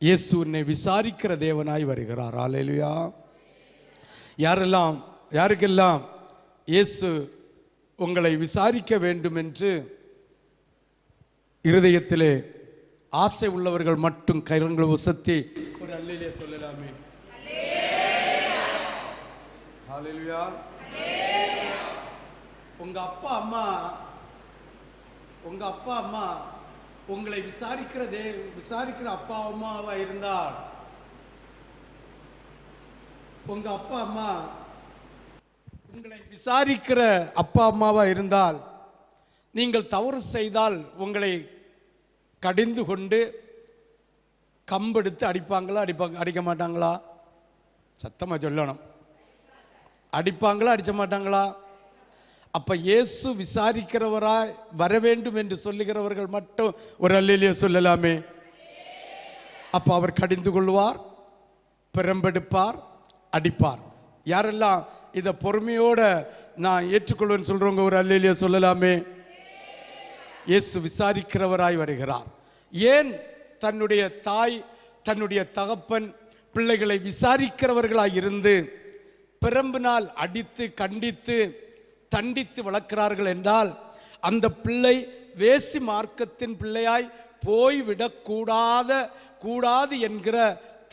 இயேசு உன்னை விசாரிக்கிற தேவனாய் வருகிறார். அல்லேலூயா. யாருக்கெல்லாம் இயேசு உங்களை விசாரிக்க வேண்டும் என்று இருதயத்திலே ஆசை உள்ளவர்கள் மட்டும் கரங்களை உசத்தி ஒரு அல்லேலூயா சொல்லலாமே. அல்லேலூயா. உங்க அப்பா அம்மா உங்களை விசாரிக்கிற அப்பா அம்மாவா இருந்தால், உங்க அப்பா அம்மா உங்களை விசாரிக்கிற அப்பா அம்மாவா இருந்தால், நீங்கள் தவறு செய்தால் உங்களை கடிந்து கொண்டு கம்பெடுத்து அடிப்பாங்களா அடிக்க மாட்டாங்களா? சத்தமா சொல்லணும். அடிப்பாங்களா அடிக்க மாட்டாங்களா? அப்ப இயேசு விசாரிக்கிறவராய் வர வேண்டும் என்று சொல்லுகிறவர்கள் மட்டும் ஒரு அல்லேலூயா சொல்லலாமே. அப்ப அவர் கடிந்து கொள்வார், பெரம்பெடுப்பார், அடிப்பார். யாரெல்லாம் இதை பொறுமையோட நான் ஏற்றுக்கொள்வேன்னு சொல்றவங்க ஒரு அல்லேலூயா சொல்லலாமே. இயேசு விசாரிக்கிறவராய் வருகிறார். ஏன் தன்னுடைய தாய் தன்னுடைய தகப்பன் பிள்ளைகளை விசாரிக்கிறவர்களாய் இருந்து பெரம்பினால் அடித்து கண்டித்து தண்டித்து வளர்க்கிறார்கள் என்றால், அந்த பிள்ளை வேசி மார்க்கத்தின் பிள்ளையாய் போய்விடக்கூடாது என்கிற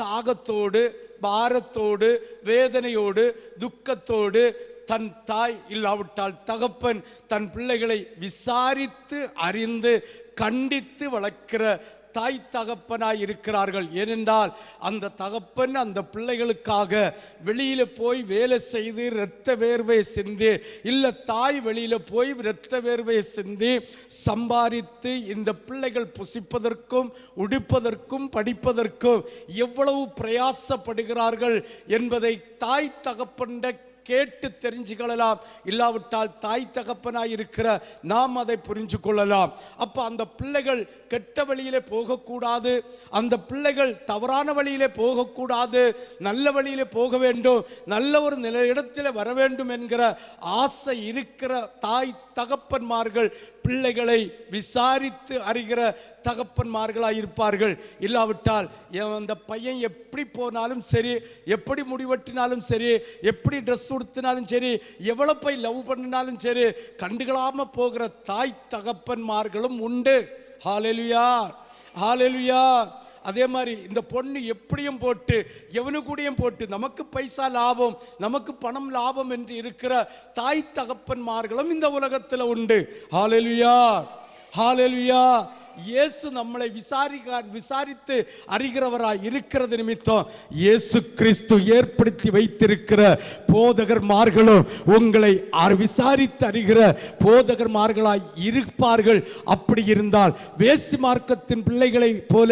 தாகத்தோடு, பாரத்தோடு, வேதனையோடு, துக்கத்தோடு தன் தாய் இல்லாவிட்டால் தகப்பன் தன் பிள்ளைகளை விசாரித்து அறிந்து கண்டித்து வளர்க்கிற தாய் தகப்பனாய் இருக்கிறார்கள். ஏனென்றால் அந்த தகப்பன் அந்த பிள்ளைகளுக்காக வெளியில போய் வேலை செய்து இரத்த வேர்வை சிந்தி, இல்ல தாய் வெளியில போய் இரத்த வேர்வை சிந்தி சம்பாதித்து இந்த பிள்ளைகள் புசிப்பதற்கும் உடுப்பதற்கும் படிப்பதற்கும் எவ்வளவு பிரயாசப்படுகிறார்கள் என்பதை தாய் தகப்பன் கேட்டு தெரிஞ்சுக்கொள்ளலாம். இல்லாவிட்டால் தாய் தகப்பனாய் இருக்கிற நாம் அதை புரிஞ்சு கொள்ளலாம். அப்ப அந்த பிள்ளைகள் கெட்ட வழியிலே போகக்கூடாது, அந்த பிள்ளைகள் தவறான வழியிலே போகக்கூடாது, நல்ல வழியிலே போக வேண்டும், நல்ல ஒரு இடத்திலே வர வேண்டும் என்கிற ஆசை இருக்கிற தாய் தகப்பன்மார்கள் பிள்ளைகளை விசாரித்து அறிகிற தகப்பன்மார்களாக இருப்பார்கள். இல்லாவிட்டால் அந்த பையன் எப்படி போனாலும் சரி, எப்படி முடிவெட்டினாலும் சரி, எப்படி ட்ரெஸ் உடுத்தினாலும் சரி, எவ்வளவு போய் லவ் பண்ணினாலும் சரி, கண்டுகளாம போகிற தாய் தகப்பன்மார்களும் உண்டு. ஹல்லேலூயா, ஹல்லேலூயா. அதே மாதிரி இந்த பொண்ணு எப்படியும் போட்டு எவனு கூடியும் போட்டு நமக்கு பைசா லாபம், நமக்கு பணம் லாபம் என்று இருக்கிற தாய் தகப்பன்மார்களும் இந்த உலகத்தில் உண்டு. ஹல்லேலூயா, ஹல்லேலூயா. இயேசு நம்மளை விசாரித்து அறிகிறவராய் இருக்கிறது நிமித்தம் இயேசு கிறிஸ்து ஏற்படுத்தி வைத்திருக்கிற போதகர்மார்களும் உங்களை விசாரித்து அறிகிற போதகர்மார்களாய் இருப்பார்கள். அப்படி இருந்தால் வேசி மார்க்கத்தின் பிள்ளைகளை போல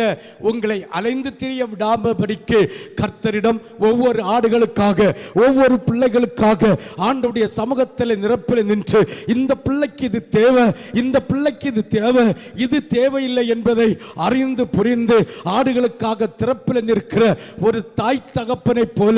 உங்களை அலைந்து திரிய விடாமபடிக்கு கர்த்தரிடம் ஒவ்வொரு ஆடுகளுக்காக, ஒவ்வொரு பிள்ளைகளுக்காக ஆண்டவருடைய சமூகத்தில் நிரப்பில் நின்று, இந்த பிள்ளைக்கு இது தேவை, இந்த பிள்ளைக்கு இது தேவை, இது தேவையில்லை என்பதை அறிந்து புரிந்து ஆடுகளுக்காக திறப்பில் நிற்கிற ஒரு தாய் தகப்பனை போல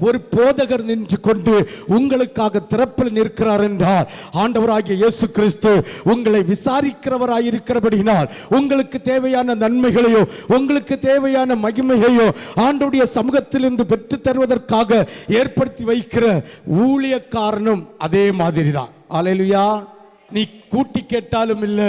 ஒரு போதகர் நின்று கொண்டு உங்களுக்காக திறப்பில் நிற்கிறார் என்றால், ஆண்டவராகிய இயேசு கிறிஸ்து உங்களை விசாரிக்கிறவராய் இருக்கிறபடியினால் உங்களுக்கு தேவையான நன்மைகளையோ உங்களுக்கு தேவையான மகிமையையோ ஆண்டவருடைய சமூகத்திலிருந்து பெற்று தருவதற்காக ஏற்படுத்தி வைக்கிற ஊழியக்காரனும் அதே மாதிரி தான். அல்லேலூயா. நீ கூட்டி கேட்டாலும் இல்ல,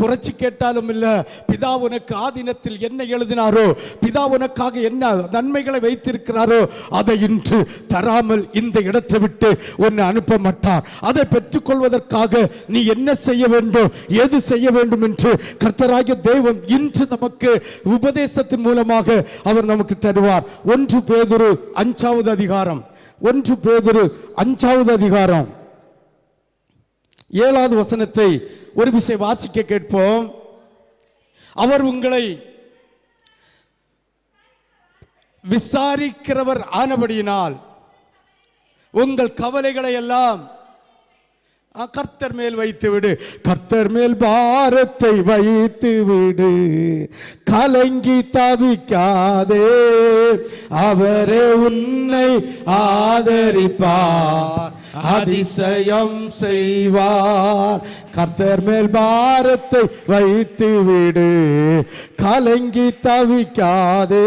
குறைச்சி கேட்டாலும் இல்ல, பிதா உனக்கு ஆதீனத்தில் என்ன எழுதினாரோ, பிதா உனக்காக என்ன நன்மைகளை வைத்திருக்கிறாரோ அதை இன்று தராமல் இந்த இடத்தை விட்டு உன்னை அனுப்ப மாட்டார். அதை பெற்றுக்கொள்வதற்காக நீ என்ன செய்ய வேண்டும், எது செய்ய வேண்டும் என்று கர்த்தராகிய தேவன் இன்று நமக்கு உபதேசத்தின் மூலமாக அவர் நமக்கு தருவார். 1 பேதுரு 5வது அதிகாரம், 1 பேதுரு 5வது அதிகாரம் 7வது வசனத்தை ஒரு விசை வாசிக்க கேட்போம். அவர் உங்களை விசாரிக்கிறவர் ஆனபடியினால் உங்கள் கவலைகளை எல்லாம் கர்த்தர் மேல் வைத்து விடு. கர்த்தர் மேல் பாரத்தை வைத்து விடு, கலங்கி தவிக்காதே, அவரே உன்னை ஆதரிப்பார், அதிசயம் செய்வார். கர்த்தர் மேல் பாரத்தை வைத்து விடு, கலங்கி தவிக்காதே.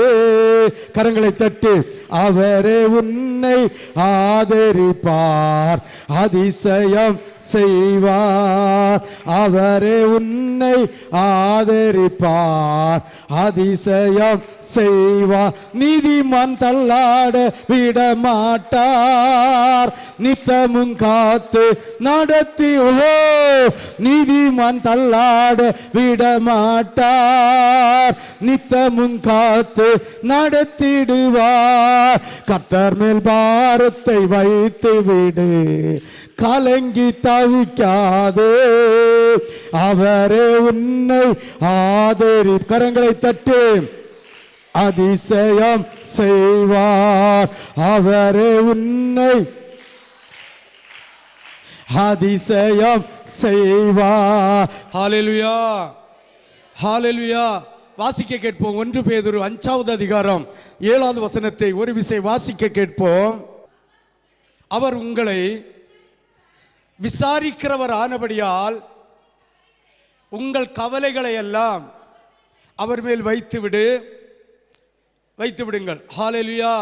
கரங்களை தட்டி அவரே உன்னை ஆதரிப்பார், அதிசயம் செய்வார். அவரே உன்னை ஆதரிப்பார், அதிசயம் செய்வார். நீதிமான் தள்ளாட விட மாட்டார், நித்தமும் காத்து நடத்தி. ஓ நீதிமான் தள்ளாட விட மாட்டார், நித்தமும் காத்து நடத்திடுவார். கர்த்தர் மேல் பாரத்தை வைத்து விடு, கலங்கி தவிக்காதே. அவரே உன்னை ஆதரி. கரங்களை தட்டு அதிசயம் செய்வார். அவரே உன்னை அதிசயம் செய்வார். ஹalleluya, ஹalleluya. வாசிக்க கேட்போம். 1 பேதுரு 5வது அதிகாரம் 7வது வசனத்தை ஒரு விசை வாசிக்க கேட்போம். அவர் உங்களை விசாரிக்கிறவர் ஆனபடியால் உங்கள் கவலைகளை எல்லாம் அவர் மேல் வைத்து விடுங்கள். ஹalleluya.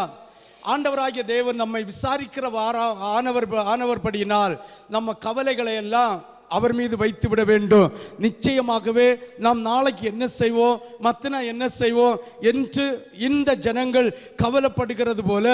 ஆண்டவராகிய தேவன் நம்மை விசாரிக்கிற ஆனவர் படியினால் நம்ம கவலைகளை எல்லாம் அவர் மீது வைத்து விட வேண்டும். நிச்சயமாகவே நாம் நாளைக்கு என்ன செய்வோம், மத்தனா என்ன செய்வோம் என்று இந்த ஜனங்கள் கவலைப்படுகிறது போல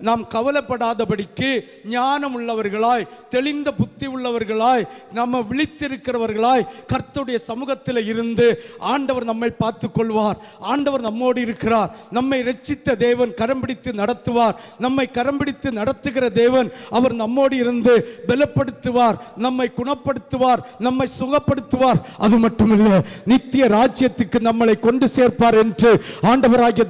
நாம் கவலைப்படாதபடிக்கு ஞானம் உள்ளவர்களாய், தெளிந்த புத்தி உள்ளவர்களாய், நம்ம விழித்திருக்கிறவர்களாய் கர்த்தருடைய சமூகத்தில் இருந்து ஆண்டவர் நம்மை பார்த்து கொள்வார். ஆண்டவர் நம்மோடு இருக்கிறார். நம்மை இரட்சித்த தேவன் கரம் பிடித்து நடத்துவார். நம்மை கரம் பிடித்து நடத்துகிற தேவன் அவர் நம்மோடு இருந்து பலப்படுத்துவார், நம்மை குணப்படுத்துவார், நம்மை சுகப்படுத்துவார். அது மட்டுமல்ல, நித்திய ராஜ்யத்துக்கு நம்மளை கொண்டு சேர்ப்பார் என்று ஆண்டவராகிய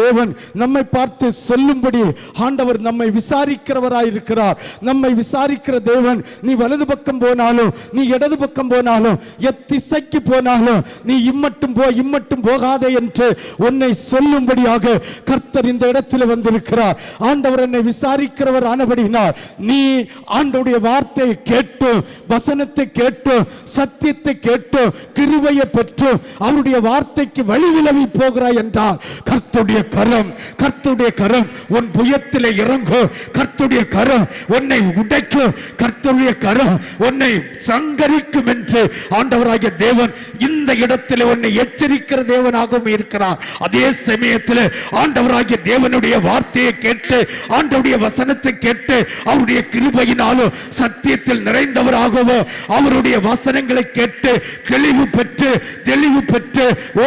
தேவன் நம்மை பார்த்து சொல்லும்படி ஆண்டவர் நம்மை விசாரிக்கிறவராயிருக்கிறார். நம்மை விசாரிக்கிற தேவன், நீ வலது பக்கம் போனாலும், நீ இடது பக்கம் போனாலும், எத்திசைக்கு போனாலும், நீ இம்மட்டும் போகாதே என்று உன்னை சொல்லும்படியாக கர்த்தர் இந்த இடத்தில் வந்திருக்கிறார். ஆண்டவர் என்னை விசாரிக்கிறவர் ஆனபடினால் நீ ஆண்டவருடைய வார்த்தையை கேட்டு, வசனத்தை கேட்டு, சத்தியத்தை கேட்டு, கிருபையை பெற்று அவருடைய வார்த்தைக்கு வழி விலகி போகிறாய் என்றால் கர்த்தருடைய கரம் உன் புயத்திலே இறங்கும். கர்த்தருடைய கரம் உன்னை உடைக்கும். கர்த்தருடைய கரம் உன்னை சங்கரிக்கும் என்று ஆண்டவராகிய தேவன் இந்த இடத்தில் உன்னை எச்சரிக்கிற தேவனாகவும் இருக்கிறார். அதே சமயத்தில் ஆண்டவராகிய தேவனுடைய வார்த்தையை கேட்டு, ஆண்டவருடைய வசனத்தை கேட்டு, அவருடைய கிருபையினாலும் சத்தியத்தில் நிறைந்தவராகவோ அவருடைய வசனங்களை கேட்டு தெளிவு பெற்று ஓ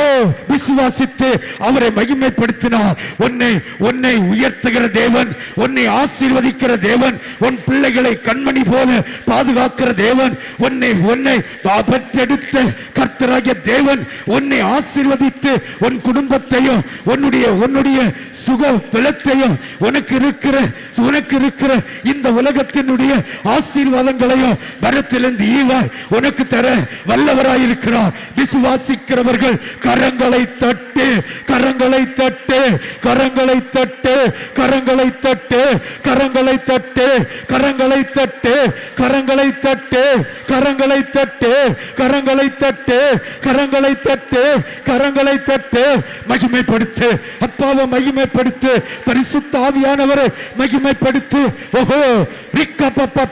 விசுவாசித்து அவரை மகிமைப்படுத்தினார். உன்னை உயர்த்துகிற தேவன், உன்னை ஆசீர்வதிக்கிற தேவன், உன் பிள்ளைகளை கண்மணி போல பாதுகாக்கிற தேவன், உன்னை பெற்றெடுத்த கர்த்தராகிய தேவன் உன்னை ஆசீர்வதித்து உன் குடும்பத்தையும் உன்னுடைய சுக பலத்தையும் உனக்கு இருக்கிற இந்த உலகத்தினுடைய ஆசீர்வாதங்களையும் வரத்திலிருந்து ஈவாய் உனக்கு தர வல்லவராயிருக்கிறார். விசுவாசிக்கிறவர்கள் கரங்களை தட்டு, கரங்களை தட்டு, கரங்களை தட்டு, கரங்களை தட்டு, கரங்களை தட்டு, கரங்களை தட்டு, கரங்களை தட்டு, கரங்களை தட்டு, கரங்களை தட்டு, கரங்களை தட்டு, கரங்களை தட்டு. மகிமைப்படுத்து, அப்பாவை மகிமைப்படுத்து, பரிசுத்த ஆவியானவரை மகிமைப்படுத்து. ஓஹோ ரிக்கப்பா அப்பா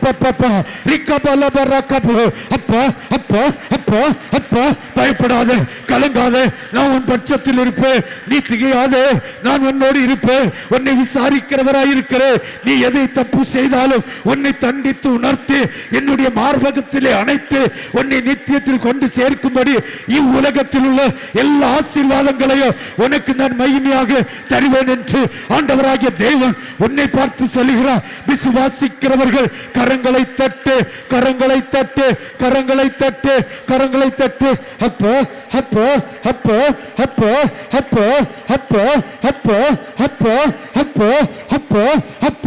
அப்பா அப்பா அப்பா, பயப்படாத, கலங்காத, நான் உன் பட்சத்தில் இருப்பேன், நீ திகையாதே, நான் உன்னோடு இருப்பேன், உன்னை விசாரிக்கிறவராயிருக்கிறேன். நீ எதை தப்பு செய்தாலும் உன்னை தண்டித்து உணர்த்தி என்னுடைய மார்பகத்திலே அணைத்து உன்னை நித்தியத்தில் கொண்டு சேர்க்கும்படி இவ்வுலகத்தில் உள்ள எல்லா ஆசீர்வாதங்களையும் உனக்கு நான் மகிமையாக தருவேன் என்று ஆண்டவராகிய தேவன் உன்னை பார்த்து சொல்லுகிறார். விசுவாசிக்கிறவர்கள் கரங்களை தட்டு, கரங்களை தட்டு, கரங்களை தட்டு, கரங்களை தட்டு. அப்போ அப்போ அப்போ அப்போ அப்போ அப்போ அப்போ அப்போ அப்போ அப்போ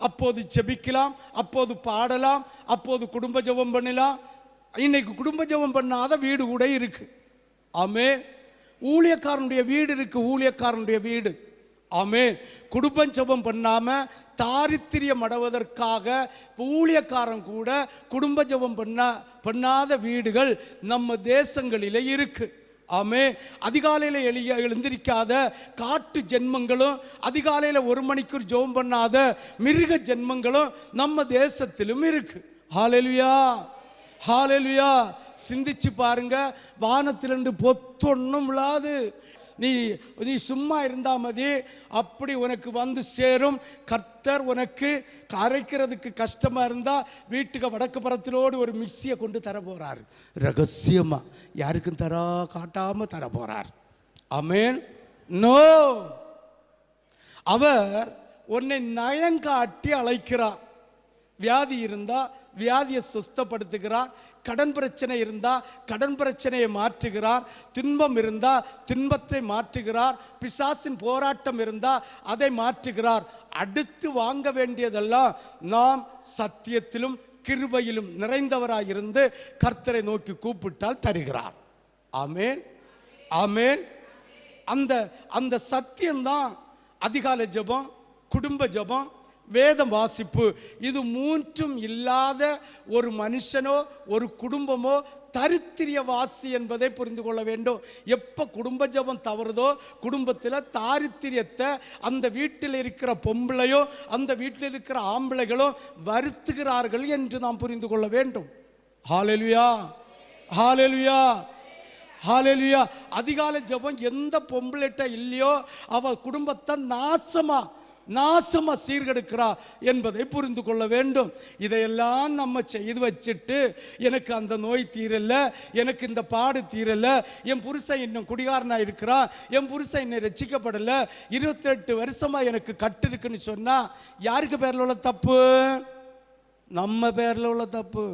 அப்போது ஜெபிக்கலாம், அப்போது பாடலாம், அப்போது குடும்ப ஜெபம் பண்ணலாம். இன்னைக்கு குடும்ப ஜெபம் பண்ணாத வீடு கூட இருக்கு. ஆமென். ஊழியக்காரனுடைய வீடு இருக்கு, ஊழியக்காரனுடைய வீடு. ஆமென். குடும்ப ஜெபம் பண்ணாம தாரித்திரியம் அடைவதற்காக ஊழியக்காரன் கூட குடும்ப ஜெபம் பண்ணாத வீடுகள் நம்ம தேசங்களிலே இருக்கு. ஆமே. அதிகாலையில் எழுந்திருக்காத காட்டு ஜென்மங்களும், அதிகாலையில் 1 மணிக்கு ஜெபம் பண்ணாத மிருக ஜென்மங்களும் நம்ம தேசத்திலும் இருக்கு. ஹல்லேலூயா, ஹல்லேலூயா. சிந்திச்சு பாருங்க, வானத்திலிருந்து பொத்தொன்னும் விழாது. நீ சும்மா இருந்தா மதி, அப்படி உனக்கு வந்து சேரும். கர்த்தர் உனக்கு அரைக்கிறதுக்கு கஷ்டமா இருந்தா வீட்டுக்கு வடக்கு புறத்திலோடு ஒரு மிக்சியை கொண்டு தர போறார். ரகசியமா யாருக்கும் காட்டாம தர போறார். ஆமென். நோ, அவர் உன்னை நயங்காட்டி அழைக்கிறார். வியாதி இருந்தா வியாதியை சுஸ்தப்படுத்துகிறார். கடன் பிரச்சனை இருந்தா கடன் பிரச்சனையை மாற்றுகிறார். துன்பம் இருந்தா துன்பத்தை மாற்றுகிறார். பிசாசின் போராட்டம் இருந்தா அதை மாற்றுகிறார். அடுத்து வாங்க வேண்டியதெல்லாம் நாம் சத்தியத்திலும் கிருபையிலும் நிறைந்தவராயிருந்து கர்த்தரை நோக்கி கூப்பிட்டால் தருகிறார். ஆமென், ஆமென். அந்த சத்தியம்தான் அதிகாலை ஜெபம், குடும்ப ஜெபம், வேதம் வாசிப்பு. இது மூன்றும் இல்லாத ஒரு மனுஷனோ ஒரு குடும்பமோ தரித்திரியவாசி என்பதை புரிந்து கொள்ள வேண்டும். எப்போ குடும்ப ஜெபம் தவறுதோ, குடும்பத்தில் தாரித்திரியத்தை அந்த வீட்டில் இருக்கிற பொம்பளையோ அந்த வீட்டில் இருக்கிற ஆம்பளைகளோ வருத்துகிறார்கள் என்று நாம் புரிந்து கொள்ள வேண்டும். ஹல்லேலூயா, ஹல்லேலூயா, ஹல்லேலூயா. அதிகாலை ஜெபம் எந்த பொம்பளைட்ட இல்லையோ அவ குடும்பத்தை நாசமா சீர்கெடுக்கிறா என்பதை புரிந்து கொள்ள வேண்டும். இதையெல்லாம் நம்ம செய்து வச்சுட்டு, எனக்கு அந்த நோய் தீரல, எனக்கு இந்த பாடு தீரல, என் புருஷன் இன்னும் குடிகாரனா இருக்கிறான், என் புருஷன் இன்னும் ரட்சிக்கப்படல, 28 வருஷமா எனக்கு கட்டு இருக்குன்னு சொன்னா யாருக்கு பேர்ல உள்ள தப்பு? நம்ம பேர்ல உள்ள தப்பு.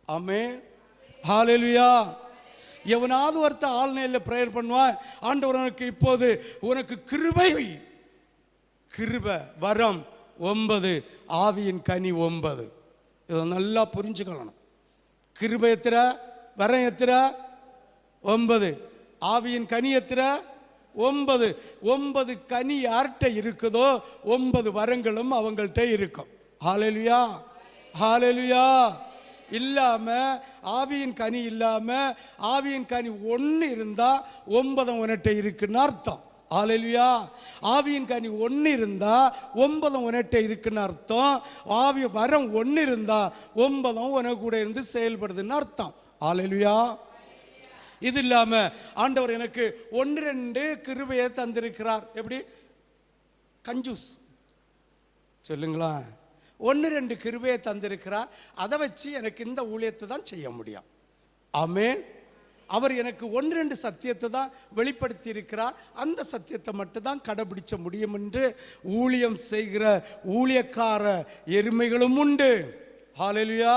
ஆமென், ஹல்லேலூயா. எவனாவது ஒருத்த ஆழ்நிலையில் பிரேயர் பண்ணுவான், ஆண்டவர் உனக்கு இப்போது உனக்கு கிருபை வரம் 9, ஆவியின் கனி 9. இதை நல்லா புரிஞ்சுக்கணும். கிருபை எத்திர, வரம் எத்திர 9, ஆவியின் கனி எத்திர 9. 9 கனி யார்கிட்ட இருக்குதோ 9 வரங்களும் அவங்கள்ட்ட இருக்கும். ஹல்லேலூயா, ஹல்லேலூயா. இல்லாம ஆவியின் கனி இல்லாம ஆவியின் கனி 1 இருந்தா 9 உன்கிட்ட இருக்குன்னு அர்த்தம். ஹல்லேலூயா. ஆவியின் கனி 1 இருந்தா 9 உன்கிட்ட இருக்குன்னு அர்த்தம். ஆவி வரம் 1 இருந்தா 9 உனக்கு கூட இருந்து செயல்படுதுன்னு அர்த்தம். ஹல்லேலூயா. இது இல்லாம ஆண்டவர் எனக்கு 1-2 கிருபையை தந்திருக்கிறார். எப்படி? கஞ்சூஸ் சொல்லுங்களா? 1-2 கிருபையை தந்திருக்கிறார். அதை வச்சு எனக்கு இந்த ஊழியத்தை தான் செய்ய முடியும். ஆமென். அவர் எனக்கு 1-2 சத்தியத்தை தான் வெளிப்படுத்தி இருக்கிறார். அந்த சத்தியத்தை மட்டும் தான் கடைபிடிச்ச முடியும் என்று ஊழியம் செய்கிற ஊழியக்கார எருமைகளும் உண்டு. ஹல்லேலூயா,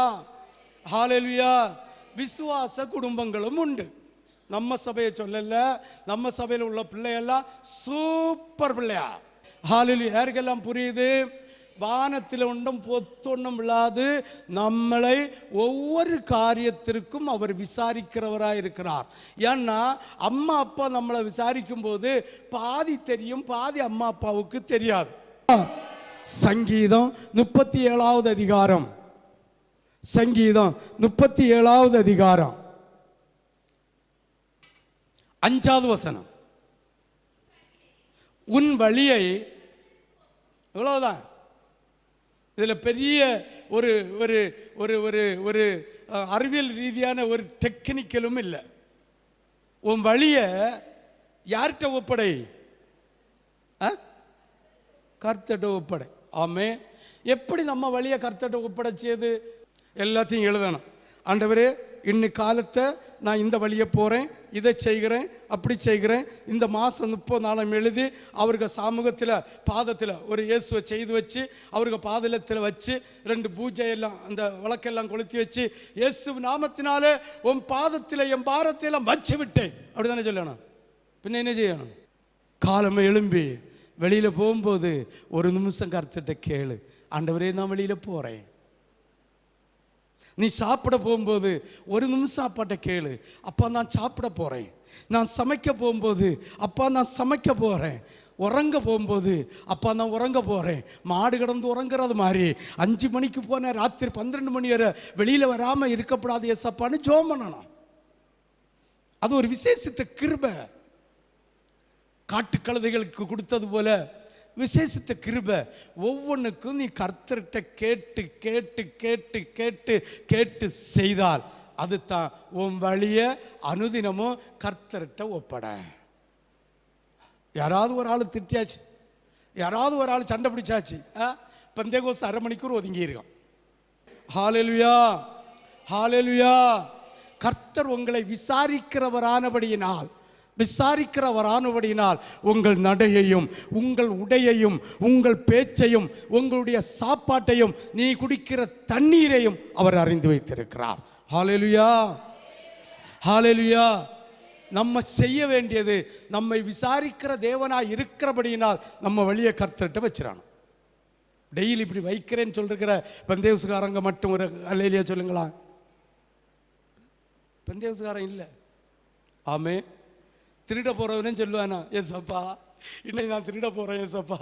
ஹல்லேலூயா. விசுவாச குடும்பங்களும் உண்டு. நம்ம சபையை சொல்லல, நம்ம சபையில் உள்ள பிள்ளையெல்லாம் சூப்பர் பிள்ளையா. ஹல்லேலூயா. யாருக்கெல்லாம் புரியுது? வானத்தில் ஒன்றும் பொத்தொன்னும் இல்லாது நம்மளை ஒவ்வொரு காரியத்திற்கும் அவர் விசாரிக்கிறவராக இருக்கிறார். ஏன்னா அம்மா அப்பா நம்மளை விசாரிக்கும் போது பாதி தெரியும், பாதி அம்மா அப்பாவுக்கு தெரியாது. சங்கீதம் 37வது அதிகாரம், சங்கீதம் 37வது அதிகாரம் 5வது வசனம். உன் வழியை, இவ்வளவுதான். இதில் பெரிய ஒரு ஒரு ஒரு ஒரு ஒரு அறிவியல் ரீதியான ஒரு டெக்னிக்கலும் இல்லை. உன் வழியை யார்கிட்ட ஒப்படை? கர்த்தர்கிட்ட ஒப்படை. ஆமே. எப்படி நம்ம வழியை கர்த்தர்கிட்ட ஒப்படைச்சது? எல்லாத்தையும் எழுதணும். ஆண்டவரே, இன்னைக்கு காலத்தை நான் இந்த வழியை போகிறேன், இதை செய்கிறேன், அப்படி செய்கிறேன். இந்த மாதம் 30 நாளும் எழுதி அவருக்கு சமூகத்தில் பாதத்தில் ஒரு இயேசுவை செய்து வச்சு அவருக்கு பாதத்தில் வச்சு 2 பூஜையெல்லாம் அந்த விளக்கெல்லாம் கொளுத்தி வச்சு இயேசு நாமத்தினாலே உன் பாதத்தில் என் பாரத்தையெல்லாம் வச்சு விட்டேன் அப்படி தானே சொல்லணும். பின்ன என்ன செய்யணும்? காலமே எழும்பி வெளியில் போகும்போது 1 நிமிஷம் கர்த்தர்கிட்ட கேளு. ஆண்டவரே நான் வெளியில் போகிறேன். நீ சாப்பிட போகும்போது ஒரு நிமிஷம் அப்பாட்ட கேளு, அப்பா நான் சாப்பிட போகிறேன். நான் சமைக்க போகும்போது அப்பா நான் சமைக்க போகிறேன். உறங்க போகும்போது அப்பா நான் உறங்க போகிறேன். மாடு கிடந்து உறங்குறது மாதிரி 5 மணிக்கு போனேன், ராத்திரி 12 மணி வரை வெளியில் வராமல் இருக்கப்படாது ஏசப்பான்னு ஜெபம் பண்ணணும். அது ஒரு விசேஷித்த கிருபை. காட்டுக்கழுதைகளுக்கு கொடுத்தது போல விசேஷித்த கிருபை. ஒவ்வொன்றுக்கும் நீ கர்த்தர்கிட்ட கேட்டு கேட்டு கேட்டு கேட்டு கேட்டு செய்தால் அது தான் உன் வழியை அனுதினமும் கர்த்தர்கிட்ட ஒப்பட. யாராவது ஒரு ஆள் திட்டியாச்சு, யாராவது ஒரு ஆள் சண்டை பிடிச்சாச்சு, பெந்தேகோஸ்து அரை மணிக்கூர் ஒதுங்கி இருக்கான். ஹல்லேலூயா, ஹல்லேலூயா. கர்த்தர் உங்களை விசாரிக்கிறவரானபடியினால் உங்கள் நடையையும் உங்கள் உடையையும் உங்கள் பேச்சையும் உங்களுடைய சாப்பாட்டையும் நீ குடிக்கிற தண்ணீரையும் அவர் அறிந்து வைத்திருக்கிறார். ஹல்லேலூயா, ஹல்லேலூயா. நம்ம செய்ய வேண்டியது, நம்மை விசாரிக்கிற தேவனாய் இருக்கிறபடியினால் நம்ம வழியை கர்த்தர்கிட்ட வச்சிடணும். டெய்லி இப்படி வைக்கிறேன்னு சொல்லிருக்கிற பெந்தேகோஸ்துக்காரங்க மட்டும் ஒரு அல்லேலூயா சொல்லுங்களா? பெந்தேகோஸ்துக்காரன் இல்லை. ஆமே. திருட போகிறவனே சொல்லுவானா, ஏசப்பா இன்னைக்கு நான் திருட போகிறேன் ஏசப்பா,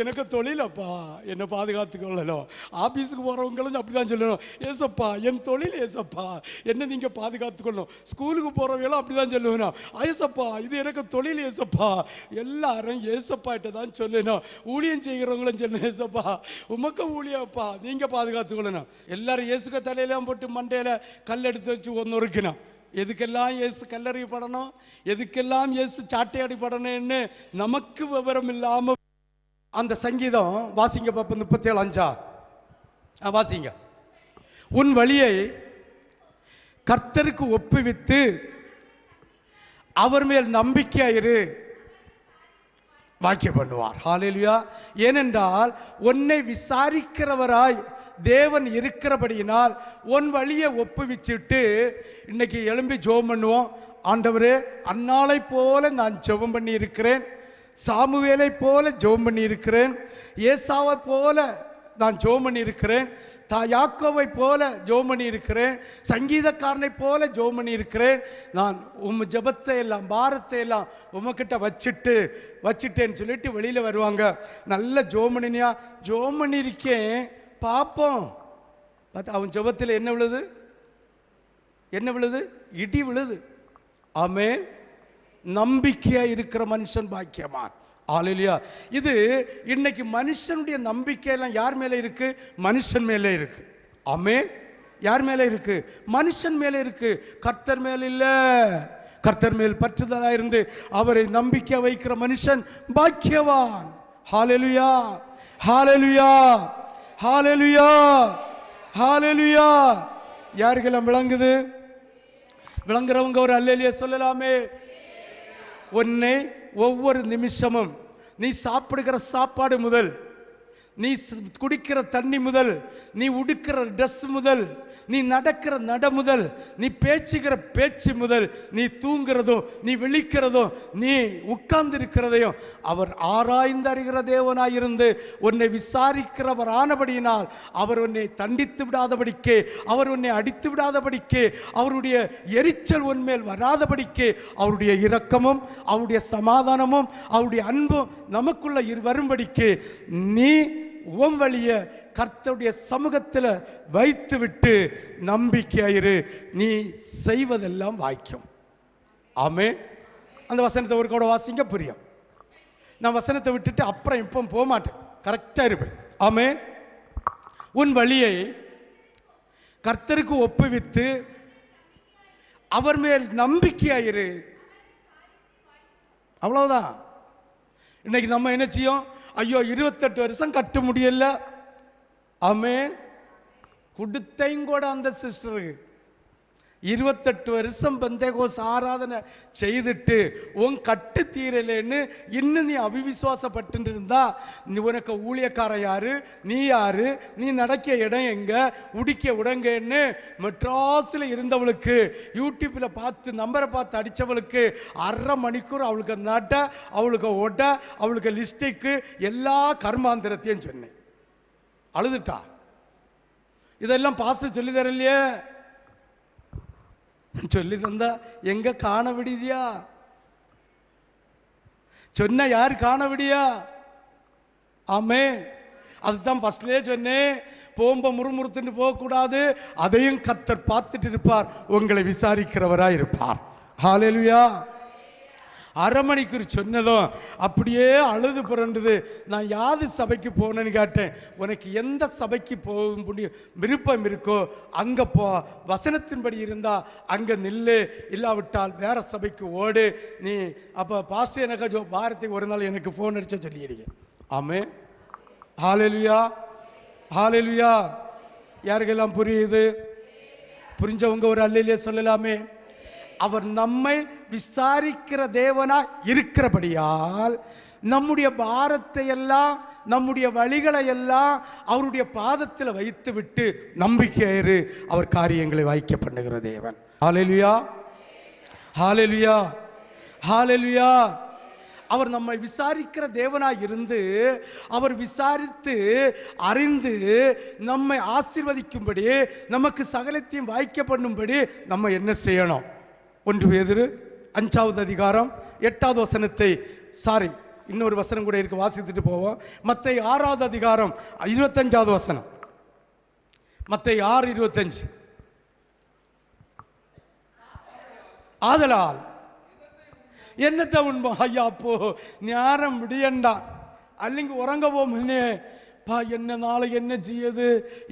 எனக்கு தொழிலப்பா என்னை பாதுகாத்து கொள்ளணும். ஆஃபீஸுக்கு போகிறவங்களும் அப்படி தான் சொல்லணும், ஏசப்பா என் தொழில் ஏசப்பா என்ன நீங்கள் பாதுகாத்து கொள்ளணும். ஸ்கூலுக்கு போகிறவங்களும் அப்படி தான் சொல்லணும், ஏசப்பா இது எனக்கு தொழில் ஏசப்பா. எல்லாரும் ஏசப்பாட்ட தான் சொல்லணும். ஊழியம் செய்கிறவங்களும் சொல்லணும், ஏசப்பா உமக்கு ஊழியப்பா நீங்கள் பாதுகாத்து கொள்ளணும். எல்லாரும் இயேசுக்க தலையெல்லாம் போட்டு மண்டையில் கல் எடுத்து வச்சு ஒன்று இருக்கணும். எதுக்கெல்லாம் இயேசு கல்லறியப்படணும், எதுக்கெல்லாம் இயேசு சாட்டையடிப்படணும்னு நமக்கு விவரம் இல்லாமல் அந்த சங்கீதம் வாசிங்க பாப்ப 37:5 வாசிங்க. உன் வழியை கர்த்தருக்கு ஒப்புவித்து அவர் மேல் நம்பிக்கையாயிரு, வாக்கியம் பண்ணுவார். ஹல்லேலூயா. ஏனென்றால் உன்னை விசாரிக்கிறவராய் தேவன் இருக்கிறபடியினால் உன் வழியை ஒப்புவிச்சுட்டு இன்னைக்கு எழும்பி ஜெபம் பண்ணுவோம். ஆண்டவரே அன்னாளை போல நான் ஜெபம் பண்ணி இருக்கிறேன், சாமுவேலை போல ஜெபம் பண்ணி இருக்கிறேன், ஏசாவை போல நான் ஜெபம் பண்ணி இருக்கிறேன், யாக்கோவை போல ஜெபம் பண்ணி இருக்கிறேன், சங்கீதக்காரனை போல ஜெபம் பண்ணி இருக்கிறேன். நான் ஜெபத்தை எல்லாம் பாரத்தை எல்லாம் உமக்கிட்ட வச்சுட்டேன்னு சொல்லிட்டு வெளியில் வருவாங்க. நல்ல ஜெபம் பண்ணினியா, ஜெபம் பண்ணியிருக்கேன் பார்ப்போம். பார்த்து அவன் ஜெபத்தில் என்ன விழுது, என்ன விழுது, இடி விழுது. ஆமென். நம்பிக்கையா இருக்கிற மனுஷன் பாக்கியவான். ஹல்லேலூயா. இது இன்னைக்கு மனுஷனுடைய நம்பிக்கை எல்லாம் யார் மேலே இருக்கு? மனுஷன் மேலே இருக்கு. ஆமென். யார் மேலே இருக்கு? மனுஷன் மேலே இருக்கு, கர்த்தர் மேல் இல்ல. கர்த்தர் மேல் பற்றுதலா இருந்து அவரை நம்பிக்கை வைக்கிற மனுஷன் பாக்கியவான். ஹல்லேலூயா, ஹல்லேலூயா, ஹல்லேலூயா, ஹல்லேலூயா. யாருக்கெல்லாம் விளங்குது? விளங்குறவங்க ஒரு அல்லேலூயா சொல்லலாமே. உன்னை ஒவ்வொரு நிமிஷமும் நீ சாப்பிடுகிற சாப்பாடு முதல், நீ குடிக்கிற தண்ணி முதல், நீ உடுக்கிற ட்ரெஸ் முதல், நீ நடக்கிற நட முதல், நீ பேச்சுகிற பேச்சு முதல், நீ தூங்குறதும் நீ விழிக்கிறதும் நீ உட்கார்ந்து இருக்கிறதையும் அவர் ஆராய்ந்து அறிகிற தேவனாயிருந்து உன்னை விசாரிக்கிறவர் ஆனபடியினால் அவர் உன்னை தண்டித்து விடாதபடிக்கு, அவர் உன்னை அடித்து விடாதபடிக்கு, அவருடைய எரிச்சல் உன்மேல் வராதபடிக்கு அவருடைய இரக்கமும் அவருடைய சமாதானமும் அவருடைய அன்பும் நமக்குள்ள வரும்படிக்கு நீ உன் வழிய கர்த்தருடைய சமூகத்தில் வைத்து விட்டு நம்பிக்கையாயிரு, நீ செய்வதெல்லாம் வாய்க்கும். ஆமென். அந்த வசனத்தை ஒரு கூட வாசிங்க, புரியும். நான் வசனத்தை விட்டுட்டு அப்புறம் இப்போ போக மாட்டேன், கரெக்டாக இருப்பேன். ஆமென். உன் வழியை கர்த்தருக்கு ஒப்புவித்து அவர் மேல் நம்பிக்கையாயிரு, அவ்வளவுதான். இன்னைக்கு நம்ம என்ன செய்யும்? ஐயோ 28 வருஷம் கட்ட முடியல. ஆமென். கொடுத்தையும் கூட அந்த சிஸ்டருக்கு 28 வருஷம் பெந்தேகோஸ்து ஆராதனை செய்துட்டு உன் கட்டு தீரலைன்னு இன்னும் நீ அவிவிசுவாசப்பட்டு இருந்தா நீ உனக்கு ஊழியக்காரன் யாரு, நீ யாரு, நீ நடக்க இடம் எங்க, உடிக்க உடங்கன்னு மெட்ராஸில் இருந்தவளுக்கு யூடியூப்பில் பார்த்து நம்பரை பார்த்து அடித்தவளுக்கு 1/2 மணிக்கூர் அவளுக்கு நட, அவளுக்கு ஒட, அவளுக்கு லிஸ்டிக்கு எல்லா கர்மாந்திரத்தையும் சொன்னேன். அழுதுட்டா. இதெல்லாம் பாஸ்டர் சொல்லி தரலையே. சொல்லி தந்தா எங்க காண விடுதியா? சொன்ன யாரு காண விடியா? ஆமென். அதுதான் ஃபர்ஸ்ட்லேயே சொன்னேன், போம்ப முறுமுறுத்துட்டு போகக்கூடாது. அதையும் கர்த்தர் பார்த்துட்டு இருப்பார், உங்களை விசாரிக்கிறவராய் இருப்பார். ஹல்லேலூயா. அரமணிக்கு சொன்னதும் அப்படியே அழுது புரண்டுது. நான் யாது சபைக்கு போனேன்னு கேட்டேன். உனக்கு எந்த சபைக்கு போக முடியும் விருப்பம் இருக்கோ அங்கே போ, வசனத்தின்படி இருந்தால் அங்கே நில்லு, இல்லாவிட்டால் வேற சபைக்கு ஓடு நீ. அப்போ பாஸ்டர் எனக்கு வாரத்துக்கு ஒரு நாள் எனக்கு ஃபோன் அடிச்சா சொல்லிடுங்க. ஆமென். ஹல்லேலூயா. ஹல்லேலூயா. யாருக்கெல்லாம் புரியுது? புரிஞ்சவங்க ஒரு அல்லேலூயா சொல்லலாமே. அவர் நம்மை விசாரிக்கிற தேவனா இருக்கிறபடியால் நம்முடைய பாரத்தை எல்லாம் நம்முடைய வழிகளை எல்லாம் அவருடைய பாதத்தில் வைத்து விட்டு நம்பிக்கையேறு அவர் காரியங்களை வாய்க்க பண்ணுகிற தேவன். ஹல்லேலூயா. ஹல்லேலூயா. ஹல்லேலூயா. அவர் நம்மை விசாரிக்கிற தேவனாய் இருந்து அவர் விசாரித்து அறிந்து நம்மை ஆசீர்வதிக்கும்படி நமக்கு சகலத்தையும் வாய்க்க பண்ணும்படி நம்ம என்ன செய்யணும்? 1 பேதுரு 5வது அதிகாரம் 8வது வசனத்தை, இன்னொரு வசனம் கூட இருக்கு, வாசித்துட்டு போவோம். மத்தேயு 6வது அதிகாரம் 25வது வசனம். மத்தேயு 6:25. ஆதலால் என்னத்தை உண்மை ஐயா அப்போ ஞானம் விடியண்டா அல்லிங்க உறங்க போமுன்னே பா, என்ன நாளை என்ன செய்யது,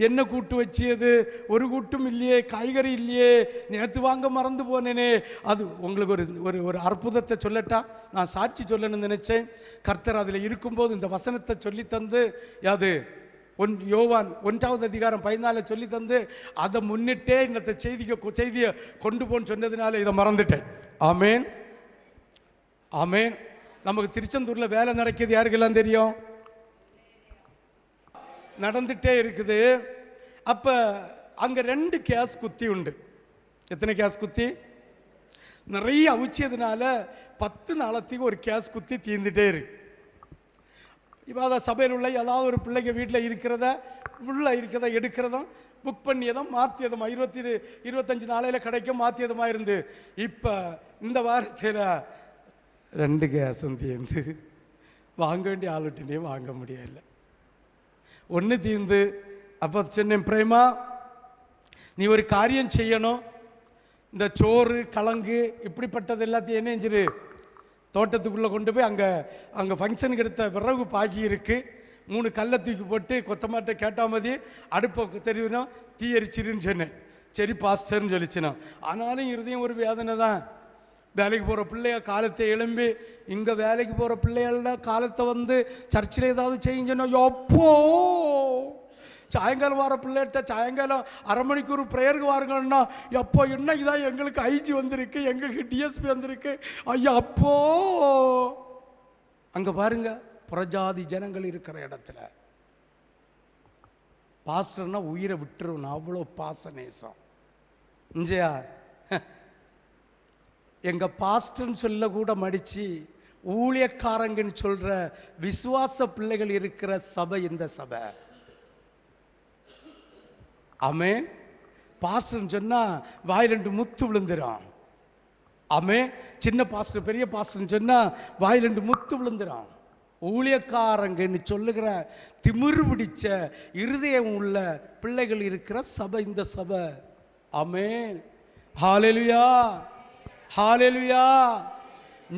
என்ன கூட்டு வச்சியது, ஒரு கூட்டும் இல்லையே, காய்கறி இல்லையே, நேற்று வாங்க மறந்து போனேனே. அது உங்களுக்கு ஒரு ஒரு ஒரு அற்புதத்தை சொல்லட்டா? நான் சாட்சி சொல்லணும்னு நினைச்சேன். கர்த்தர் அதில் இருக்கும்போது இந்த வசனத்தை சொல்லி தந்து, யாது யோவான் 1வது அதிகாரம் 14 சொல்லி தந்து அதை முன்னிட்டே இந்த செய்தியை கொண்டு போன்னு சொன்னதுனால இதை மறந்துட்டேன். ஆமேன். ஆமேன். நமக்கு திருச்செந்தூரில் வேலை நடக்குது, யாருக்கெல்லாம் தெரியும்? நடந்துட்டே இருக்குது. அப்போ அங்கே 2 கேஸ் குத்தி உண்டு. எத்தனை கேஸ் குத்தி? நிறைய அவிச்சதுனால 10 நாளத்துக்கு ஒரு கேஸ் குத்தி தீர்ந்துட்டே இருக்கு. இப்போ அதை சபையில் உள்ள ஏதாவது ஒரு பிள்ளைங்க வீட்டில் இருக்கிறத எடுக்கிறதும் புக் பண்ணியதும் மாற்றியதுமா 25 நாளையில் கிடைக்கும் மாற்றியதுமா இருந்து இப்போ இந்த வாரத்தில் 2 கேஸும் தீர்ந்து வாங்க வேண்டிய ஆளுட்டினே வாங்க முடியலை. 1 தீர்ந்து. அப்போ சொன்னேன், பிரேமா நீ ஒரு காரியம் செய்யணும், இந்த சோறு கலங்கு இப்படிப்பட்டது எல்லாத்தையும் என்ன செஞ்சிரு, தோட்டத்துக்குள்ளே கொண்டு போய் அங்கே ஃபங்க்ஷனுக்கு எடுத்த விறகு பாக்கி இருக்குது, 3 கல்லை தூக்கி போட்டு கொத்தமாட்டை கேட்டாமதி அடுப்பை தெரிவினோம் தீ எரிச்சிருன்னு சொன்னேன். சரி பாஸ்டர்னு சொல்லிச்சுனா. ஆனாலும் இருதையும் ஒரு வேதனை தான். வேலைக்கு போகிற பிள்ளைய காலத்தை எழும்பி இங்கே வேலைக்கு போகிற பிள்ளைகள காலத்தை வந்து சர்ச்சில் ஏதாவது செய்யுங்கன்னா எப்போ சாயங்காலம் வர பிள்ளைகிட்ட சாயங்காலம் 1/2 மணிக்கு ஒரு ப்ரேயருக்கு வாருங்கன்னா எப்போ இன்னைக்கு தான் எங்களுக்கு ஐஜி வந்திருக்கு, எங்களுக்கு டிஎஸ்பி வந்திருக்கு, ஐயா அப்போ அங்கே பாருங்க புறஜாதி ஜனங்கள் இருக்கிற இடத்துல பாஸ்டர்னா உயிரை விட்டுருவணும், அவ்வளோ பாசநேசம். இஞ்சையா எங்கள் பாஸ்டர்ன்னு சொல்ல கூட மடித்து ஊழியக்காரங்கன்னு சொல்கிற விசுவாச பிள்ளைகள் இருக்கிற சபை இந்த சபை. ஆமென். பாஸ்டர்னு சொன்னால் வாயில் 2 முத்து விழுந்துடும். ஆமென். சின்ன பாஸ்டர் பெரிய பாஸ்டர்னு சொன்னால் வாயில் 2 முத்து விழுந்துடும். ஊழியக்காரங்கன்னு சொல்லுகிற திமிரு பிடிச்ச இருதயம் உள்ள பிள்ளைகள் இருக்கிற சபை இந்த சபை. ஆமென். ஹல்லேலூயா. ஹல்லேலூயா.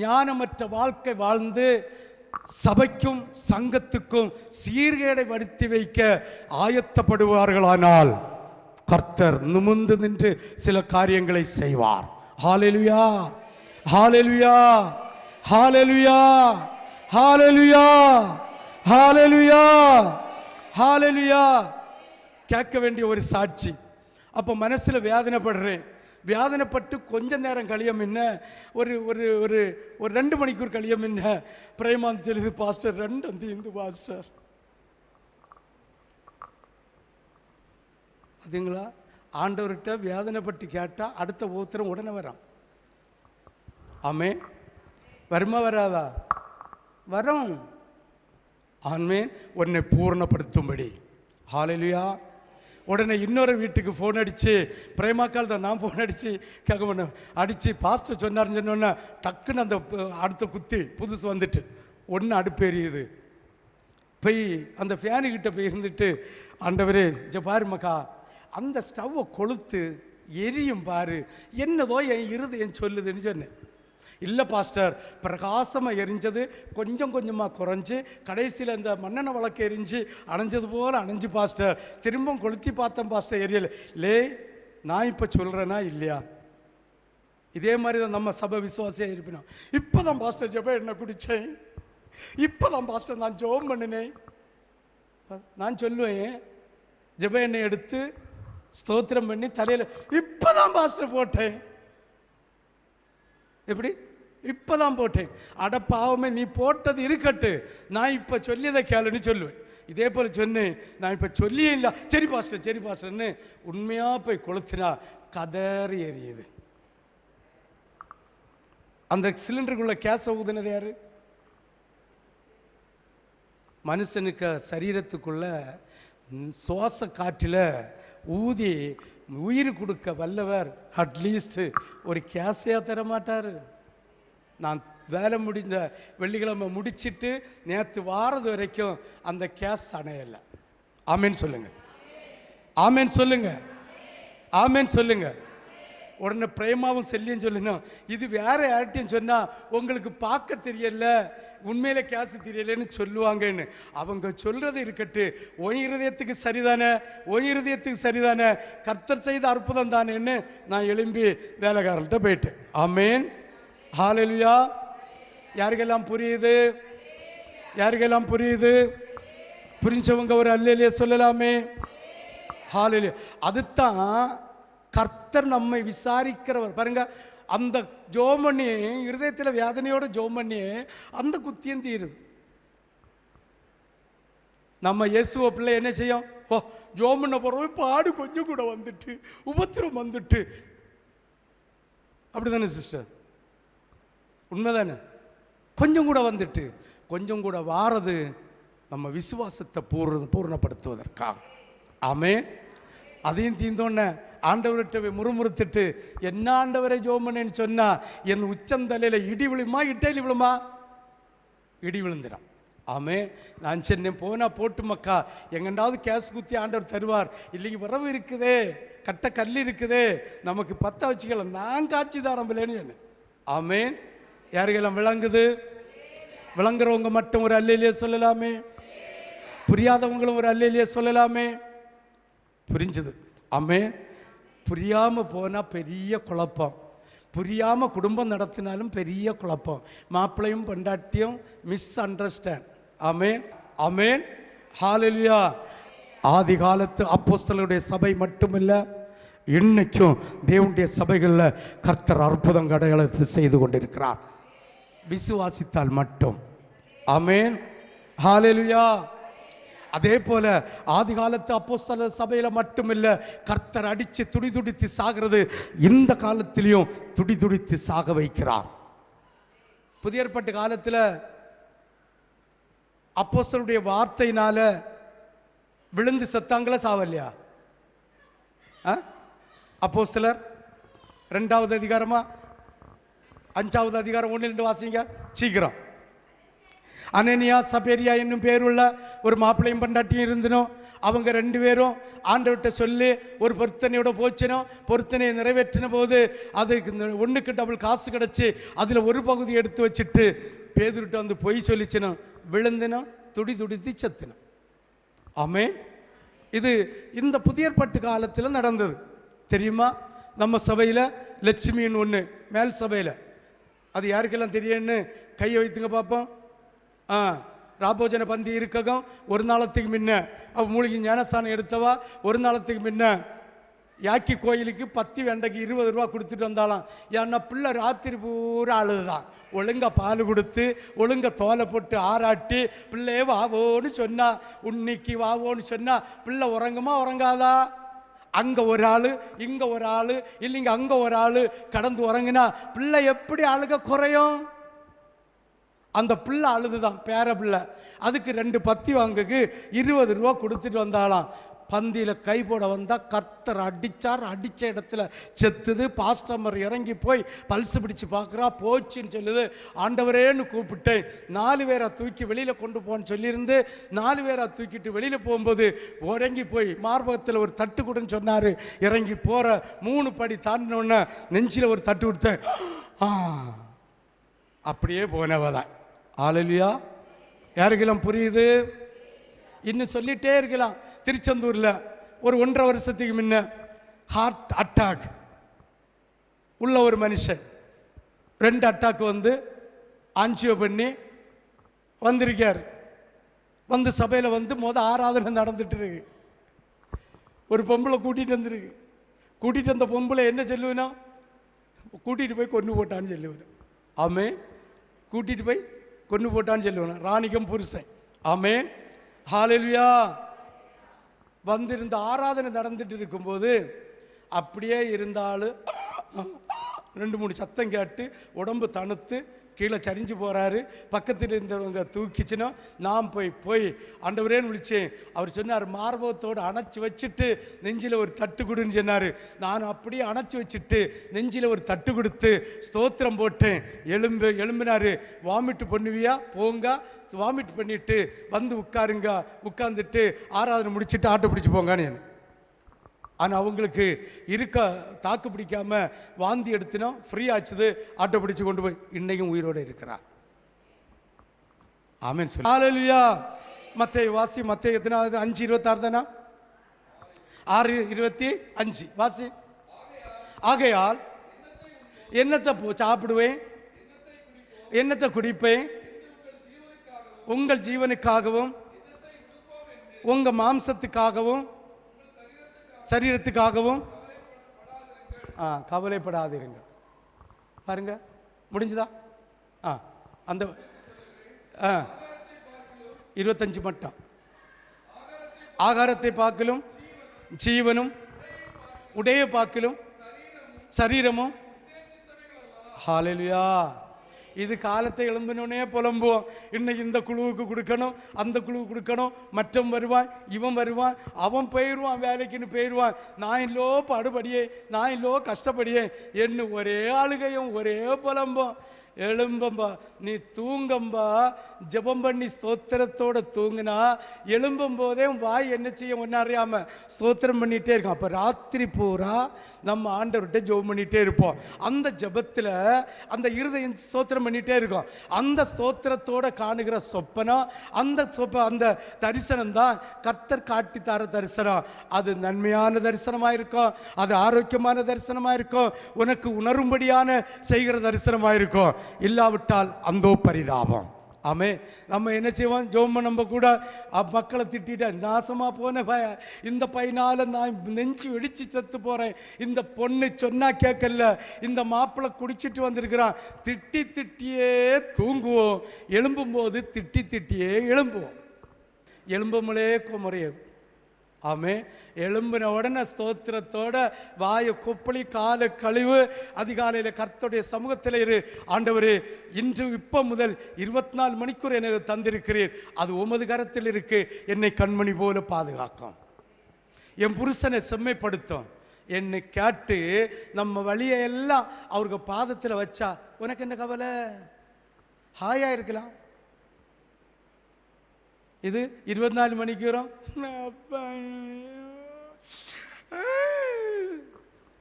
ஞானமற்ற வாழ்க்கை வாழ்ந்து சபைக்கும் சங்கத்துக்கும் சீர்கேடை வருத்தி வைக்க ஆயத்தப்படுவார்களானால் கர்த்தர் நிமிர்ந்து நின்று சில காரியங்களை செய்வார். ஹல்லேலூயா. ஹல்லேலூயா. ஹல்லேலூயா. ஹல்லேலூயா. ஹல்லேலூயா. ஹல்லேலூயா. கேட்க வேண்டிய ஒரு சாட்சி. அப்போ மனசில் வேதனைப்படுறேன். வேதனைப்பட்டு கொஞ்ச நேரம் கழியம் என்ன ஒரு ஒரு ஒரு ஒரு 2 மணிக்கூர் கழியம் என்ன பிரேமாந்து சொல்லுது, பாஸ்டர் 2 தீந்து பாஸ்டர். அதுங்களா ஆண்டவர்கிட்ட வேதனைப்பட்டு கேட்டால் அடுத்த ஒருத்தரம் உடனே வரான். ஆமே. வருமா வராதா? வரும். ஆன்மேன் உன்னை பூர்ணப்படுத்தும்படி. ஹalleluya. உடனே இன்னொரு வீட்டுக்கு ஃபோன் அடித்து, பிரேமாக்கால் தான், நான் ஃபோன் அடித்து கேட்க பண்ணேன், அடித்து பாஸ்டர் சொன்னார்னு சொன்னோன்னே டக்குன்னு அந்த அடுத்த குத்தி புதுசு வந்துட்டு ஒன்று அடுப்பு எரியுது. போய் அந்த ஃபேனுக்கிட்ட போய் இருந்துட்டு, ஆண்டவரே பாருமக்கா அந்த ஸ்டவ்வை கொளுத்து எரியும் பாரு, என்னதோ என் இருதயம் சொல்லுதுன்னு சொன்னேன். இல்லை பாஸ்டர், பிரகாசமாக எரிஞ்சது கொஞ்சம் கொஞ்சமாக குறைஞ்சி கடைசியில் இந்த மண்ணெண்ணெய் வழக்கு எரிஞ்சு அணைஞ்சது போல் அணைஞ்சு பாஸ்டர், திரும்பவும் கொளுத்தி பார்த்தேன் பாஸ்டர் எரியலை. நான் இப்போ சொல்கிறேன்னா இல்லையா? இதே மாதிரி தான் நம்ம சபை விசுவாசியாக இருப்பினோம். இப்போ தான் பாஸ்டர் ஜெபம் எண்ணெய் குடித்தேன், இப்போ தான் பாஸ்டர் நான் ஜெபம் பண்ணினேன். நான் சொல்லுவேன், ஜெப எண்ணெய் எடுத்து ஸ்தோத்திரம் பண்ணி தலையில் இப்போ தான் பாஸ்டர் போட்டேன். எப்படி? இப்போ தான் போட்டேன். அட பாவமே, நீ போட்டது இருக்கட்டு, நான் இப்போ சொல்லியதை கேளுன்னு சொல்லுவேன். இதே போல் சொன்னேன், நான் இப்போ சொல்லியே இல்லை, சரி பாஸ்டர் சரி பாஸ்டர்ன்னு உண்மையாக போய் கொளுத்தினா கதறி எரியுது. அந்த சிலிண்டருக்குள்ள கேஸை ஊதுனது யாரு? மனுஷனுக்கு சரீரத்துக்குள்ள சுவாச காற்றில் ஊதி உயிர் கொடுக்க வல்லவர் அட்லீஸ்ட் ஒரு கேஸையா தர மாட்டார். நான் வேலை முடிந்த வெள்ளிக்கிழமை முடிச்சிட்டு நேற்று வாரது வரைக்கும் அந்த கேஸ் அணையலை. ஆமேன்னு சொல்லுங்க, ஆமேன்னு சொல்லுங்க, ஆமேன்னு சொல்லுங்க. உடனே பிரேமாவும் செல்லியும் சொல்லணும், இது வேற யார்ட்டையும் சொன்னால் உங்களுக்கு பார்க்க தெரியல, உண்மையில கேஸ் தெரியலன்னு சொல்லுவாங்கன்னு. அவங்க சொல்றது இருக்கட்டு, ஒய் இருதயத்துக்கு சரிதானே, ஒய் இருதயத்துக்கு சரிதானே, கர்த்தர் செய்த அற்புதம் தானேன்னு நான் எழும்பி வேலைக்காரர்கிட்ட போயிட்டேன். ஆமேன், ஹalleluya. யாருக்கெல்லாம் புரியுது? யாருக்கெல்லாம் புரியுது? புரிஞ்சவங்க ஒரு அல்லேலூயா சொல்லலாமே. ஹalleluya. அதுதான் கர்த்தர் நம்மை விசாரிக்கிறவர். பாருங்க, அந்த ஜோமண்ணி இருதயத்தில் வேதனையோட ஜோமண்ணி அந்த குத்தியம் தீருது. நம்ம இயேசுவ பிள்ளை என்ன செய்யும்? ஓ, ஜோமண்ண போறோம், பாடு கொஞ்சம் கூட வந்துட்டு, உபத்திரம் வந்துட்டு, அப்படிதானே சிஸ்டர்? உண்மைதானே? கொஞ்சம் கூட வந்துட்டு, கொஞ்சம் கூட வாரது நம்ம விசுவாசத்தை பூர்ணப்படுத்துவதற்காக. ஆமென். அதையும் தீர்ந்தோன்னே ஆண்டவர்கிட்ட முறுமுறுத்துட்டு, என்ன ஆண்டவரை ஜோமனேன்னு சொன்னா என் உச்சந்தலையில் இடி விழுமா, இட்டையில் விழுமா? இடி விழுந்துடும். ஆமே. நான் சொன்னேன், போனா போட்டு மக்கா, எங்கண்டாவது கேஸ் குத்தி ஆண்டவர் தருவார், இல்லைங்க வரவு இருக்குதே, கட்ட கல் இருக்குதே, நமக்கு பற்ற வச்சுக்கலாம், நான் காட்சி தாரம்பில்லேன்னு சொன்னேன். ஆமேன். யாருக்கெல்லாம் விளங்குது? விளங்குறவங்க மட்டும் ஒரு அல்லேலூயா சொல்லலாமே, புரியாதவங்களும் ஒரு அல்லேலூயா சொல்லலாமே. புரிஞ்சுது? ஆமேன். புரியாமல் போனால் பெரிய குழப்பம், புரியாமல் குடும்பம் நடத்தினாலும் பெரிய குழப்பம், மாப்பிள்ளையும் பொண்டாட்டியும் மிஸ் அண்டர்ஸ்டாண்ட். ஆமேன், ஆமேன், ஹalleluya. ஆதி காலத்து அப்போஸ்தலருடைய சபை மட்டுமில்லை, இன்னைக்கும் தேவனுடைய சபைகளில் கர்த்தர் அற்புதம் கடைகளை செய்து கொண்டிருக்கிறார், விசுவாசித்தால் மட்டும். ஆமேன், ஹalleluya. அதே போல ஆதி காலத்து அப்போஸ்தலர் சபையில் மட்டுமில்லை, கர்த்தர் அடித்து துடிதுடித்து சாகிறது இந்த காலத்திலையும் துடிதுடித்து சாக வைக்கிறார். புதிய ஏற்பாட்டு காலத்தில் அப்போஸ்தலருடைய வார்த்தையினால விழுந்து செத்தாங்களா, சாவல்லையா? அப்போஸ்தலர் 2வது அதிகாரமா 5வது அதிகாரம் 1-2 வாசிங்க சீக்கிரம். அனனியா சபேரியா என்னும் பேருள்ள ஒரு மாப்பிள்ளையும் பண்டாட்டியும் இருந்தனோ, அவங்க 2 பேரும் ஆண்டவர்கிட்ட சொல்லி ஒரு பொருத்தனையோட போச்சினோம். பொருத்தனையை நிறைவேற்றின போது அதுக்கு 1க்கு டபுள் காசு கிடச்சி அதில் ஒரு பகுதி எடுத்து வச்சுட்டு பேதுருட்ட வந்து பொய் சொல்லிச்சினோம், விழுந்தினோம், துடி துடித்து செத்தினோம். ஆமேன். இது இந்த புதிய ஏற்பாட்டு காலத்தில் நடந்தது தெரியுமா? நம்ம சபையில் லட்சுமின்னு ஒன்று, மேல் சபையில், அது யாருக்கெல்லாம் தெரியும்னு கையை வைத்துங்க பார்ப்போம். ராபோஜன பந்தி இருக்ககம் ஒரு நாளத்துக்கு முன்ன அவள் மூலிகை ஞானஸ்தானம் எடுத்தவா ஒரு நாளத்துக்கு முன்ன யாக்கி கோயிலுக்கு 10 வெண்டைக்கு 20 ரூபா கொடுத்துட்டு வந்தாலாம். ஏன்னா பிள்ளை ராத்திரி பூரா அழுதுதான், ஒழுங்கா பால் கொடுத்து ஒழுங்கா தோலை போட்டு ஆராட்டி பிள்ளையே வாவோன்னு சொன்னா, உன்னிக்கு வாவோன்னு சொன்னா பிள்ளை உறங்குமா உறங்காதா? அங்கே ஒரு ஆள் இங்கே ஒரு ஆள் இல்லைங்க அங்கே ஒரு ஆள் கடந்து உறங்கினா பிள்ளை எப்படி அழுக குறையும்? அந்த பிள்ளை அழுதுதான், பேர பிள்ளை. அதுக்கு 2 பத்தி வாங்குக்கு 20 ரூபா கொடுத்துட்டு வந்தாலாம். பந்தியில் கை போட வந்தால் கர்த்தர் அடித்தார். அடித்த இடத்துல செத்துது. பாஸ்டமர் இறங்கி போய் பல்சு பிடிச்சு பார்க்குறா. போச்சுன்னு சொல்லுது. ஆண்டவரேன்னு கூப்பிட்டேன். 4 பேரை தூக்கி வெளியில் கொண்டு போன்னு சொல்லியிருந்து 4 பேரை தூக்கிட்டு வெளியில் போகும்போது இறங்கி போய் மார்பகத்தில் ஒரு தட்டு கொடுன்னு சொன்னார். இறங்கி போகிற 3 படி தாண்டினோடனே நெஞ்சில் ஒரு தட்டு கொடுத்தேன். அப்படியே போனவதான். ஹல்லேலூயா. யாருக்கெல்லாம் புரியுது? இன்னும் சொல்லிகிட்டே இருக்கலாம். திருச்செந்தூரில் ஒரு 1.5 வருஷத்துக்கு முன்ன ஹார்ட் அட்டாக் உள்ள ஒரு மனுஷன் 2 அட்டாக் வந்து ஆஞ்சியோ பண்ணி வந்திருக்கார். வந்து சபையில் வந்து ஆராதனை நடந்துட்டு இருக்கு. ஒரு பொம்பளை கூட்டிகிட்டு வந்துருக்கு. கூட்டிகிட்டு வந்த பொம்பளை என்ன சொல்லுவேனா, கூட்டிகிட்டு போய் கொன்று போட்டான்னு சொல்லுவேன். ஆமே, கூட்டிகிட்டு போய் கொன்று போட்டான்னு சொல்லுவேன். ராணிகம் புருஷன். ஆமே, ஹல்லேலூயா. வந்திருந்த ஆராதனை நடந்துட்டு இருக்கும்போது அப்படியே இருந்தாலும் 2-3 சத்தம் கேட்டு உடம்பு தணுத்து கீழே சரிஞ்சு போகிறாரு. பக்கத்தில் இருந்தவங்க தூக்கிச்சுன்னா நான் போய் ஆண்டவரேன்னு விழிச்சேன். அவர் சொன்னார், மார்பகத்தோடு அணைச்சி வச்சுட்டு நெஞ்சில் ஒரு தட்டு கொடுன்னு சொன்னார். நான் அப்படியே அணைச்சி வச்சுட்டு நெஞ்சில் ஒரு தட்டு கொடுத்து ஸ்தோத்திரம் போட்டேன். எழும்பினார். வாமிட்டு பண்ணுவியா? போங்க, வாமிட் பண்ணிவிட்டு வந்து உட்காருங்க. உட்காந்துட்டு ஆராதனை முடிச்சுட்டு ஆட்டோ பிடிச்சி போங்கன்னு. ஆனால் அவங்களுக்கு இருக்க தாக்கு பிடிக்காம வாந்தி எடுத்துனா ஃப்ரீ ஆச்சுது. ஆட்டோ பிடிச்சு கொண்டு போய் இன்னைக்கும் உயிரோடு இருக்கிறார். ஆமென் சொல்லு. ஹல்லேலூயா. மத்தேயு வாசி. மத்தேயு எத்தனாவது? 5:26 தானா? 6:25 வாசி. ஆகையால் என்னத்தை சாப்பிடுவேன், என்னத்தை குடிப்பேன், உங்கள் ஜீவனுக்காகவும் உங்கள் மாம்சத்துக்காகவும் சரீரத்துக்காகவும் கவலைப்படாதீர்கள். பாருங்க, முடிஞ்சுதா? அந்த 25 மட்டும். ஆகாரத்தை பார்க்கலும் ஜீவனும் உடைய பார்க்கலும் சரீரமும். ஹல்லேலூயா. இது காலத்தை எழும்பினோடனே புலம்புவோம். இன்னைக்கு இந்த குழுவுக்கு கொடுக்கணும், அந்த குழுவுக்கு கொடுக்கணும், மற்றவன் வருவான், இவன் வருவான், அவன் போயிடுவான், வேலைக்குன்னு போயிடுவான், நான் இல்லோ பாடுபடியே, நான் இல்லோ கஷ்டப்படியே என்ன ஒரே ஆளுகையும் ஒரே புலம்போம். எழும்பம்பா, நீ தூங்கம்பா. ஜெபம் பண்ணி ஸ்தோத்திரத்தோட தூங்குனா எழும்பும் போதே வாய் என்ன செய்ய ஒன்று அறியாம ஸ்தோத்திரம் பண்ணிகிட்டே இருக்கும். அப்போ ராத்திரி பூரா நம்ம ஆண்டவர்கிட்ட ஜெபம் பண்ணிகிட்டே இருப்போம். அந்த ஜெபத்தில் அந்த இருதயம் ஸ்தோத்திரம் பண்ணிகிட்டே இருக்கும். அந்த ஸ்தோத்திரத்தோட காணுகிற சொப்பனம், அந்த தரிசனம் தான் கர்த்தர் காட்டி தர தரிசனம். அது நன்மையான தரிசனமாக இருக்கும், அது ஆரோக்கியமான தரிசனமாக இருக்கும், உனக்கு உணரும்படியான செய்கிற தரிசனமாக இருக்கும். இல்லாவிட்டால் அந்தோ பரிதாபம். ஆமே, நம்ம என்ன செய்வோம்? ஜோம் நம்ம கூட மக்களை திட்டிட்ட, நாசமா போன இந்த பையனால நான் நெஞ்சு வெடிச்சு செத்து போறேன், இந்த பொண்ணு சொன்னா கேட்கல, இந்த மாப்பிள்ளை குடிச்சிட்டு வந்திருக்கிறான், திட்டி திட்டியே தூங்குவோம். எழும்பும் போது திட்டி திட்டியே எழும்புவோம். எலும்புமலே குமரியது. ஆமே, எழும்பின உடனே ஸ்தோத்திரத்தோட வாயை கொப்பளி காலை கழிவு. அதிகாலையில் கர்த்தருடைய சமூகத்தில் இரு. ஆண்டவரே, இன்று இப்போ முதல் 24 மணிக்கூர் எனக்கு தந்திருக்கிறீர், அது உமது கரத்தில் இருக்கு. என்னை கண்மணி போல பாதுகாக்கும், என் புருஷனை செம்மைப்படுத்தும். என்னை கேட்டு நம்ம வழியை எல்லாம் அவருக்கு பாதத்தில் வச்சா உனக்கு என்ன கவலை? ஹாயா இருக்கலாம். இது 24 மணிக்கு வரும்.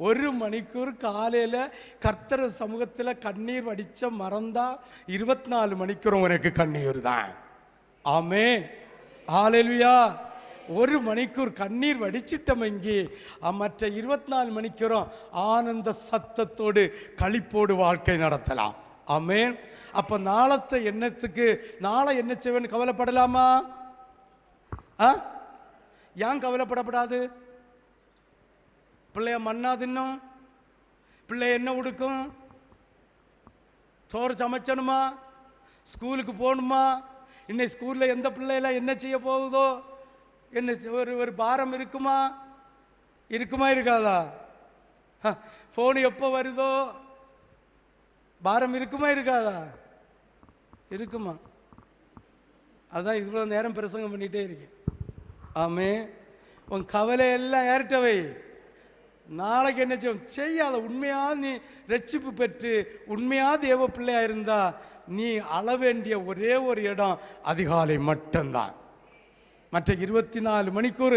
1 மணிக்கூர் காலையில் கர்த்தர் சமூகத்தில் கண்ணீர் வடித்த மறந்தா 24 மணிக்கூர் உனக்கு கண்ணீர் தான். ஆமென், ஹல்லேலூயா. 1 மணிக்கூர் கண்ணீர் வடிச்சிட்டோம். இங்கே மற்ற 24 மணிக்கூரும் ஆனந்த சத்தத்தோடு களிப்போடு வாழ்க்கை நடத்தலாம். ஆமென். அப்போ நாளத்தை எண்ணத்துக்கு நாளை என்ன செய்வேன்னு கவலைப்படலாமா? ஏன் கவலைப்படப்படாது? பிள்ளைய மண்ணா தின்னும், பிள்ளைய என்ன உடுக்கும், சோறு சமைச்சணுமா, ஸ்கூலுக்கு போகணுமா, இன்னைக்கு ஸ்கூலில் எந்த பிள்ளையெல்லாம் என்ன செய்ய போகுதோ, என்ன ஒரு பாரம் இருக்குமா? இருக்காதா? ஃபோன் எப்போ வருதோ பாரம் இருக்குமா இருக்காதா? இருக்குமா? அதான் இவ்வளோ நேரம் பிரசங்கம் பண்ணிகிட்டே இருக்கேன். ஆமே. உன் கவலையெல்லாம் ஏறிட்டவை. நாளைக்கு என்ன செய்யாத. உண்மையா நீ ரட்சிப்பு பெற்று உண்மையா தேவ பிள்ளையா இருந்தா நீ அள வேண்டிய ஒரே ஒரு இடம் அதிகாலை மட்டும்தான். மற்ற 24 மணிக்கூர்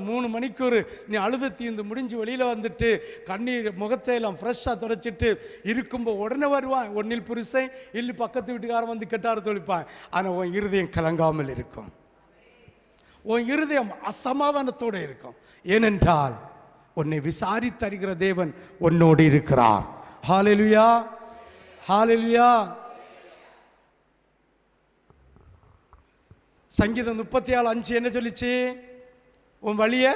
3 மணிக்கூர் நீ அழுது தீர்ந்து முடிஞ்சு வெளியில் வந்துட்டு கண்ணீர் முகத்தை எல்லாம் ஃப்ரெஷ்ஷாக துடைச்சிட்டு இருக்கும்போது உடனே வருவான். ஒன்னில் புருஷன் இல்லை பக்கத்து வீட்டுக்காரன் வந்து கெட்டார தொழிப்பான். ஆனால் உன் இருதயம் கலங்காமல் இருக்கும். உன் இருதயம் அசமாதானத்தோடு இருக்கும். ஏனென்றால் உன்னை விசாரித்தறிகிற தேவன் உன்னோடு இருக்கிறார். ஹல்லேலூயா, ஹல்லேலூயா. சங்கீதம் 37:5 என்ன சொல்லிச்சு? உன் வழிய.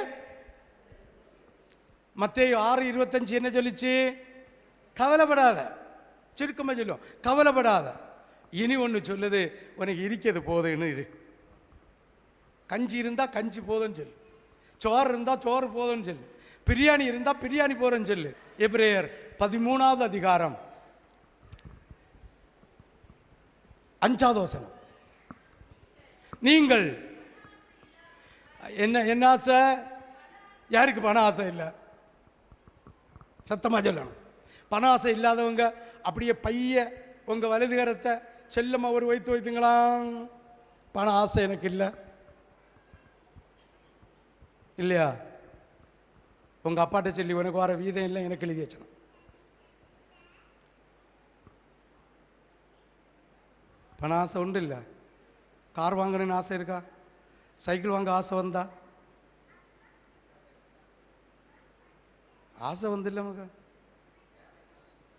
மத்தேயு 6:25 என்ன சொல்லிச்சு? கவலைப்படாத. சுருக்கமாக சொல்லுவோம், கவலைப்படாத. இனி ஒன்று சொல்லுது, உனக்கு இருக்கிறது போதுன்னு இரு. கஞ்சி இருந்தால் கஞ்சி போதுன்னு சொல்லு, சோறு இருந்தால் சோறு போதுன்னு சொல்லு, பிரியாணி இருந்தால் பிரியாணி போதுன்னு சொல்லு. எபிரேயர் 13வது அதிகாரம் 5வது வசனம். நீங்கள் என்ன ஆசை? யாருக்கு பண ஆசை இல்லை? சத்தமாக சொல்லணும். பண ஆசை இல்லாதவங்க அப்படியே பைய உங்கள் வலதுகரத்தை செல்லமாக ஒரு வைத்து வைத்துங்களா. பண ஆசை எனக்கு இல்லை இல்லையா? உங்கள் அப்பாட்ட சொல்லி உனக்கு வர வீதம் இல்லை எனக்கு எழுதி வச்சணும். பண ஆசை உண்டு இல்லை? கார் வாங்கணுன்னு ஆசை இருக்கா? சைக்கிள் வாங்க ஆசை வந்தா? ஆசை வந்து இல்லை மகா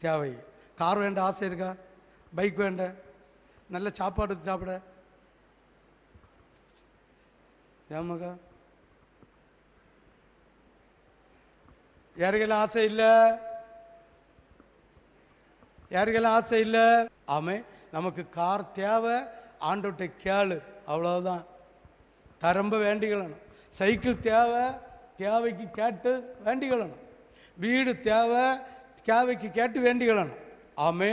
தேவை. கார் வேண்ட ஆசை இருக்கா? பைக் வேண்ட, நல்ல சாப்பாடு சாப்பிட ஏன் மகா? யாருக்கெல்லாம் ஆசை இல்லை? யாருக்கெல்லாம் ஆசை இல்லை? ஆமே. நமக்கு கார் தேவை, ஆண்டோட்ட கேளு, அவ்வளோதான். தரம்ப வேண்டிக்கணும். சைக்கிள் தேவை, தேவைக்கு கேட்டு வேண்டிக்கணும். வீடு தேவை, தேவைக்கு கேட்டு வேண்டிக்கணும். ஆமே.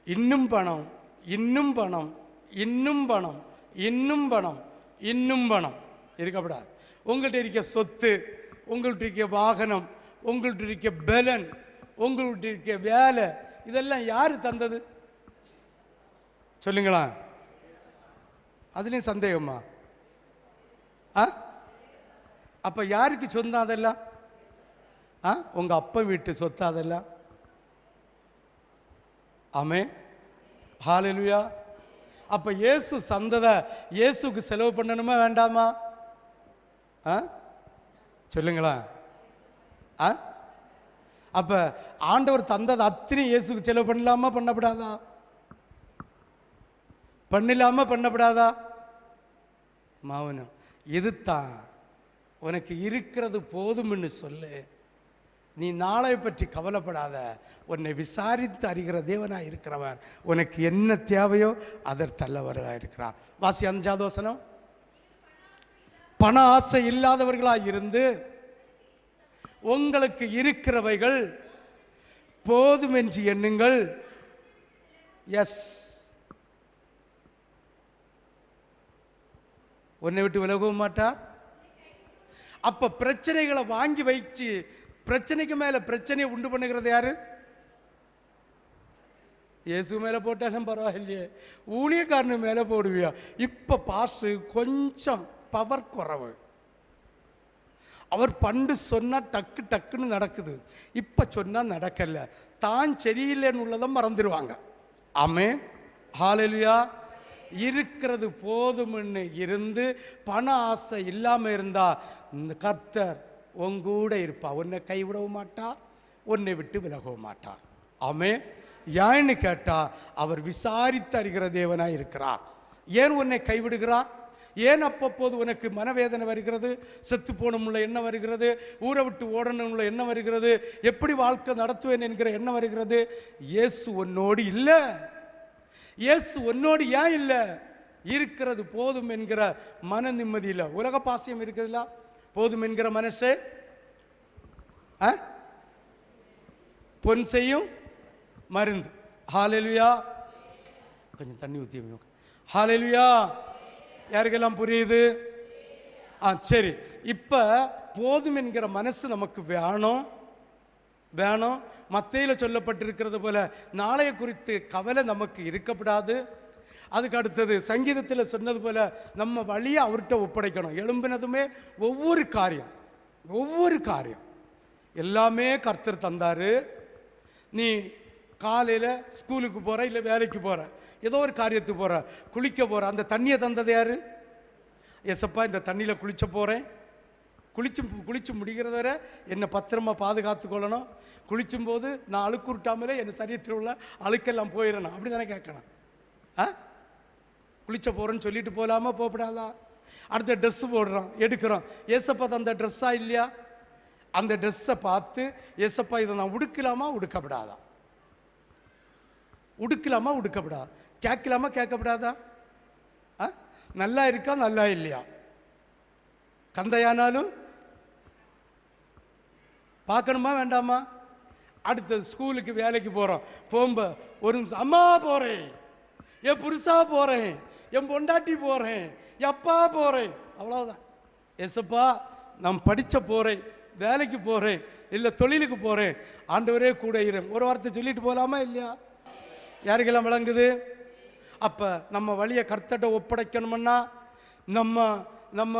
இன்னும் பணம், இன்னும் பணம், இன்னும் பணம், இன்னும் பணம், இன்னும் பணம் இருக்கப்படாது. உங்கள்கிட்ட இருக்க சொத்து, உங்கள்கிட்ட இருக்க வாகனம், உங்கள்கிட்ட இருக்க பலன், உங்கள்கிட்ட இருக்க வேலை, இதெல்லாம் யாரு தந்தது சொல்லுங்களா? அதுலேயும் சந்தேகமா? அப்போ யாருக்கு சொந்தம் அதெல்லாம்? உங்கள் அப்பா வீட்டு சொத்து அதெல்லாம். ஆமே. ஹல்லேலூயா. அப்போ இயேசு சந்ததை இயேசுக்கு செலவு பண்ணணுமா வேண்டாமா? சொல்லுங்களா? அப்போ ஆண்டவர் தந்ததை அத்தனை இயேசுக்கு செலவு பண்ணலாமா பண்ணப்படாதா? பண்ணலாமா பண்ணப்படாதா? மௌனம். இதுதான் உனக்கு இருக்கிறது போதும்னு சொல்லு. நீ நாளை பற்றி கவலைப்படாத. உன்னை விசாரித்து அறிகிற தேவனாக இருக்கிறவர் உனக்கு என்ன தேவையோ அதற்கல்லவராக இருக்கிறார். வாசி 5வது வசனம். பண ஆசை இல்லாதவர்களாக இருந்து உங்களுக்கு இருக்கிறவைகள் போதும் என்று எண்ணுங்கள். எஸ், உன்னை விட்டு விலகவும் மாட்டார். அப்ப பிரச்சனைகளை வாங்கி வைச்சு பிரச்சனைக்கு மேல பிரச்சனையை உண்டு பண்ணுகிறது யாரு? இயேசு மேல போட்டாலும் பரவாயில்லையே, ஊழியக்காரனு மேல போடுவியா? இப்ப பாஸ்ட் கொஞ்சம் பவர் குறைவு. அவர் பண்டு சொன்னா டக்கு டக்குன்னு நடக்குது, இப்ப சொன்னா நடக்கல. தான் சரியில்லைன்னு உள்ளதை மறந்துடுவாங்க. ஆமே. ஹல்லேலூயா. இருக்கிறது போதும்னு இருந்து பண ஆசை இல்லாமல் இருந்தா இந்த கர்த்தர் உங்கூட இருப்பா. உன்னை கைவிடவும் மாட்டார், உன்னை விட்டு விலகவும் மாட்டார். ஆமே. ஏன்னு கேட்டா அவர் விசாரித்து அறிகிற தேவனாய் இருக்கிறார். ஏன் உன்னை கைவிடுகிறார்? ஏன் அப்பப்போது உனக்கு மனவேதனை வருகிறது? செத்து போகணும்ல எண்ணம் வருகிறது, ஊரை விட்டு ஓடணும்ல எண்ணம் வருகிறது, எப்படி வாழ்க்கை நடத்துவேன் என்கிற எண்ணம் வருகிறது. இயேசு உன்னோடு இல்லை. இயேசு உன்னோடு ஏன் இல்லை? இருக்கிறது போதும் என்கிற மன நிம்மதி இல்லை. உலக பாசியம் இருக்குதுல்ல, போதும் என்கிற மனசே பொன் செய்யும் மருந்து. ஹல்லேலூயா. கொஞ்சம் தண்ணி ஊற்றி வைங்க. ஹல்லேலூயா. யாருக்கெல்லாம் புரியுது? சரி. இப்போ போதும் என்கிற மனசு நமக்கு வேணும். மத்தேயுல சொல்லப்பட்டிருக்கிறது போல நாளைய குறித்து கவலை நமக்கு இருக்கப்படாது. அதுக்கு அடுத்தது சங்கீதத்தில் சொன்னது போல நம்ம வழியை அவர்கிட்ட ஒப்படைக்கணும். எழும்பினதுமே ஒவ்வொரு காரியம் எல்லாமே கர்த்தர் தந்தார். நீ காலையில் ஸ்கூலுக்கு போகிற, இல்லை வேலைக்கு போகிற, ஏதோ ஒரு காரியத்துக்கு போகிற, குளிக்க போகிற, அந்த தண்ணியை தந்தது யார்? ஏசப்பா, இந்த தண்ணியில் குளிச்ச போகிறேன், குளிச்சு முடிகிறது வரை என்னை பத்திரமா பாதுகாத்து கொள்ளணும். குளிச்சும்போது நான் அழுக்குருட்டாமலே என் சரீரத்தில் உள்ள அழுக்கெல்லாம் போயிடணும். அப்படி தானே கேட்கணும். குளிச்ச போகிறேன்னு சொல்லிட்டு போகலாமா, போகப்படாதா? அடுத்த ட்ரெஸ்ஸு போடுறோம், எடுக்கிறோம். ஏசப்பா தந்த ட்ரெஸ்ஸா இல்லையா? அந்த ட்ரெஸ்ஸை பார்த்து ஏசப்பா இதை நான் உடுக்கலாமா உடுக்கப்படாதா? உடுக்கலாமா உடுக்கப்படாதா? கேட்கலாமா கேட்கப்படாதா? நல்லா இருக்கா நல்லா இல்லையா? கந்தையானாலும் பார்க்கணுமா வேண்டாமா? அடுத்தது ஸ்கூலுக்கு வேலைக்கு போகிறோம். போகும்போது ஒரு நிமிஷம், அம்மா போகிறேன், என் புருஷா போகிறேன், என் பொண்டாட்டி போகிறேன், எப்பா போகிறேன், அவ்வளோதான். ஏசப்பா, நான் படித்த போகிறேன், வேலைக்கு போகிறேன், இல்லை தொழிலுக்கு போகிறேன், ஆண்டவரே கூட இரு. ஒரு வார்த்தை சொல்லிட்டு போகலாமா இல்லையா? யாருக்கெல்லாம் விளங்குது? அப்போ நம்ம வழியை கர்த்தட்ட ஒப்படைக்கணும்னா, நம்ம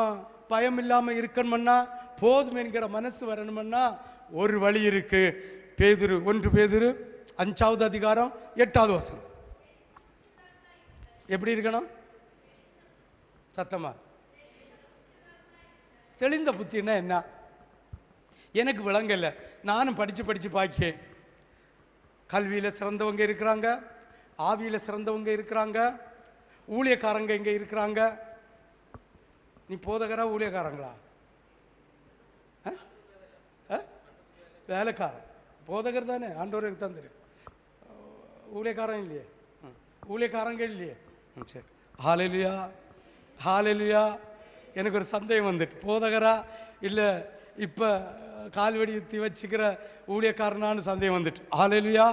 பயம் இல்லாமல் இருக்கணும்னா, போதும் என்கிற மனசு வரணும்னா ஒரு வழி இருக்கு. பேதுரு 1 பேதுரு 5வது அதிகாரம் 8வது வசனம். எப்படி இருக்கணும்? சத்தமா. தெளிந்த புத்தின்னா என்ன? எனக்கு விளங்கலை. நானும் படித்து பார்க்கேன். கல்வியில் சிறந்தவங்க இருக்கிறாங்க, ஆவியில் சிறந்தவங்க இருக்கிறாங்க, ஊழியக்காரங்க இங்கே இருக்கிறாங்க. நீ போதகரா ஊழியக்காரங்களா? வேலைக்காரன். போதகர் தானே, ஆண்டவருக்கு தந்துரு. ஊழியக்காரன் இல்லையே, ஊழியக்காரங்க இல்லையே. சரி. ஹல்லேலூயா, ஹல்லேலூயா. எனக்கு ஒரு சந்தேகம் வந்துட்டு, போதகரா இல்லை இப்போ கால்வடி வச்சுக்கிற ஊழியக்காரனான்னு சந்தேகம் வந்துட்டு. ஹல்லேலூயா,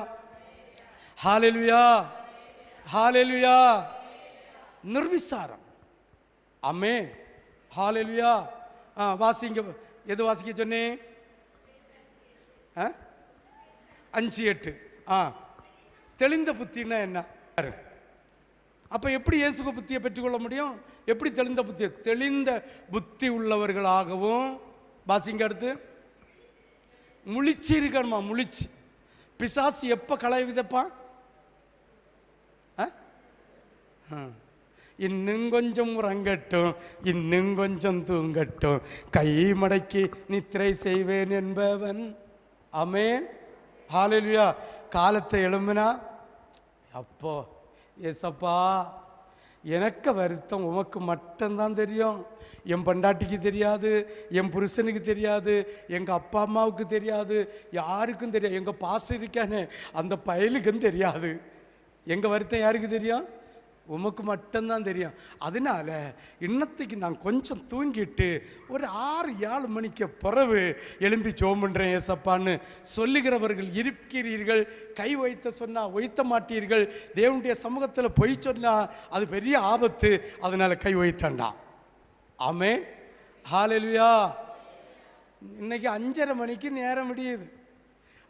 ஹல்லேலூயா, ஹல்லேலூயா. நிர்விசாரம். ஆமென். ஹல்லேலூயா. வாசிங்க. எது வாசிக்க சொன்னேன்? 5:8. தெளிந்த புத்தின்னா என்ன? அப்போ எப்படி இயேசுக்கு புத்தியை பெற்றுக்கொள்ள முடியும்? எப்படி தெளிந்த புத்தியை? தெளிந்த புத்தி உள்ளவர்களாகவும். வாசிங்க அடுத்து. முழிச்சு இருக்கணுமா? முழிச்சு. பிசாசு எப்போ களை விதைப்பான்? இன்னும் கொஞ்சம் உறங்கட்டும், இன்னும் கொஞ்சம் தூங்கட்டும், கை மடக்கி நித்திரை செய்வேன் என்பவன். ஆமென். ஹல்லேலூயா. காலத்தை எழும்பினா, அப்போ ஏசப்பா, எனக்கு வருத்தம் உமக்கு மட்டும்தான் தெரியும். என் பொண்டாட்டிக்கு தெரியாது, என் புருஷனுக்கு தெரியாது, எங்கள் அப்பா அம்மாவுக்கு தெரியாது, யாருக்கும் தெரியாது. எங்கள் பாஸ்டர் இருக்கானே அந்த பயலுக்கும் தெரியாது. எங்கள் வருத்தம் யாருக்கு தெரியும்? உமக்கு மட்டும்தான் தெரியும். அதனால இன்னத்துக்கு நான் கொஞ்சம் தூங்கிட்டு ஒரு 6-7 மணிக்கு பிறகு எழும்பி ஜெபம் பண்ணுறேன் ஏசப்பான்னு சொல்லுகிறவர்கள் இருக்கிறீர்கள். கை வைத்த சொன்னால் வைத்த மாட்டீர்கள். தேவனுடைய சமூகத்தில் பொய் சொன்னால் அது பெரிய ஆபத்து. அதனால கை வைத்தாண்டாம். ஆமென். ஹல்லேலூயா. இன்னைக்கு 5:30 மணிக்கு நேரம் முடியுது.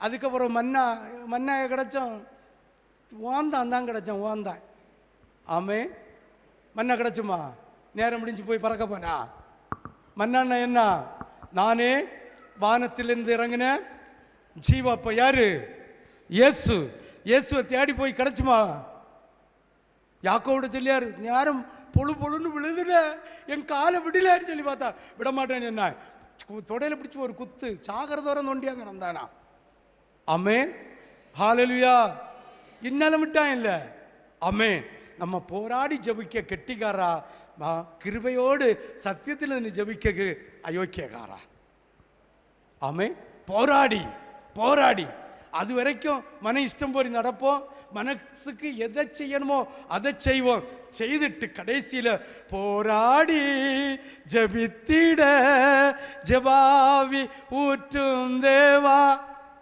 அதுக்கப்புறம் மன்னா கிடச்சோம், ஓந்தான் தான் கிடச்சோம், ஓந்தான். ஆமென். மன்னா கிடச்சுமா? நேரம் முடிஞ்சு போய் பறக்க போனா? மன்னா என்ன? நானே வானத்திலிருந்து இறங்கின ஜீவாப்பா. யாரு? இயேசு. இயேசுவை தேடி போய் கிடச்சுமா? யாக்கோவோட சொல்லியாரு, நேரம் பொழுன்னு விழுதுல, என் காலை விடலன்னு சொல்லி பார்த்தா விட மாட்டேன்னு என்ன, தொடையில பிடிச்சி ஒரு குத்து, சாகரதோரம் நொண்டியா நடந்தானா. ஆமென். ஹல்லேலூயா. இன்னாலும் விட்டான் இல்லை. ஆமென். நம்ம போராடி ஜபிக்க கெட்டிக்காரா, கிருபையோடு சத்தியத்தில் நீ ஜபிக்க அயோக்கியக்காரா. ஆமென். போராடி அது வரைக்கும் மன இஷ்டம் போய் நடப்போம். மனசுக்கு எதை செய்யணுமோ அதை செய்வோம். செய்துட்டு கடைசியில் போராடி ஜபித்திட ஜபாவி ஊற்றும் தேவா.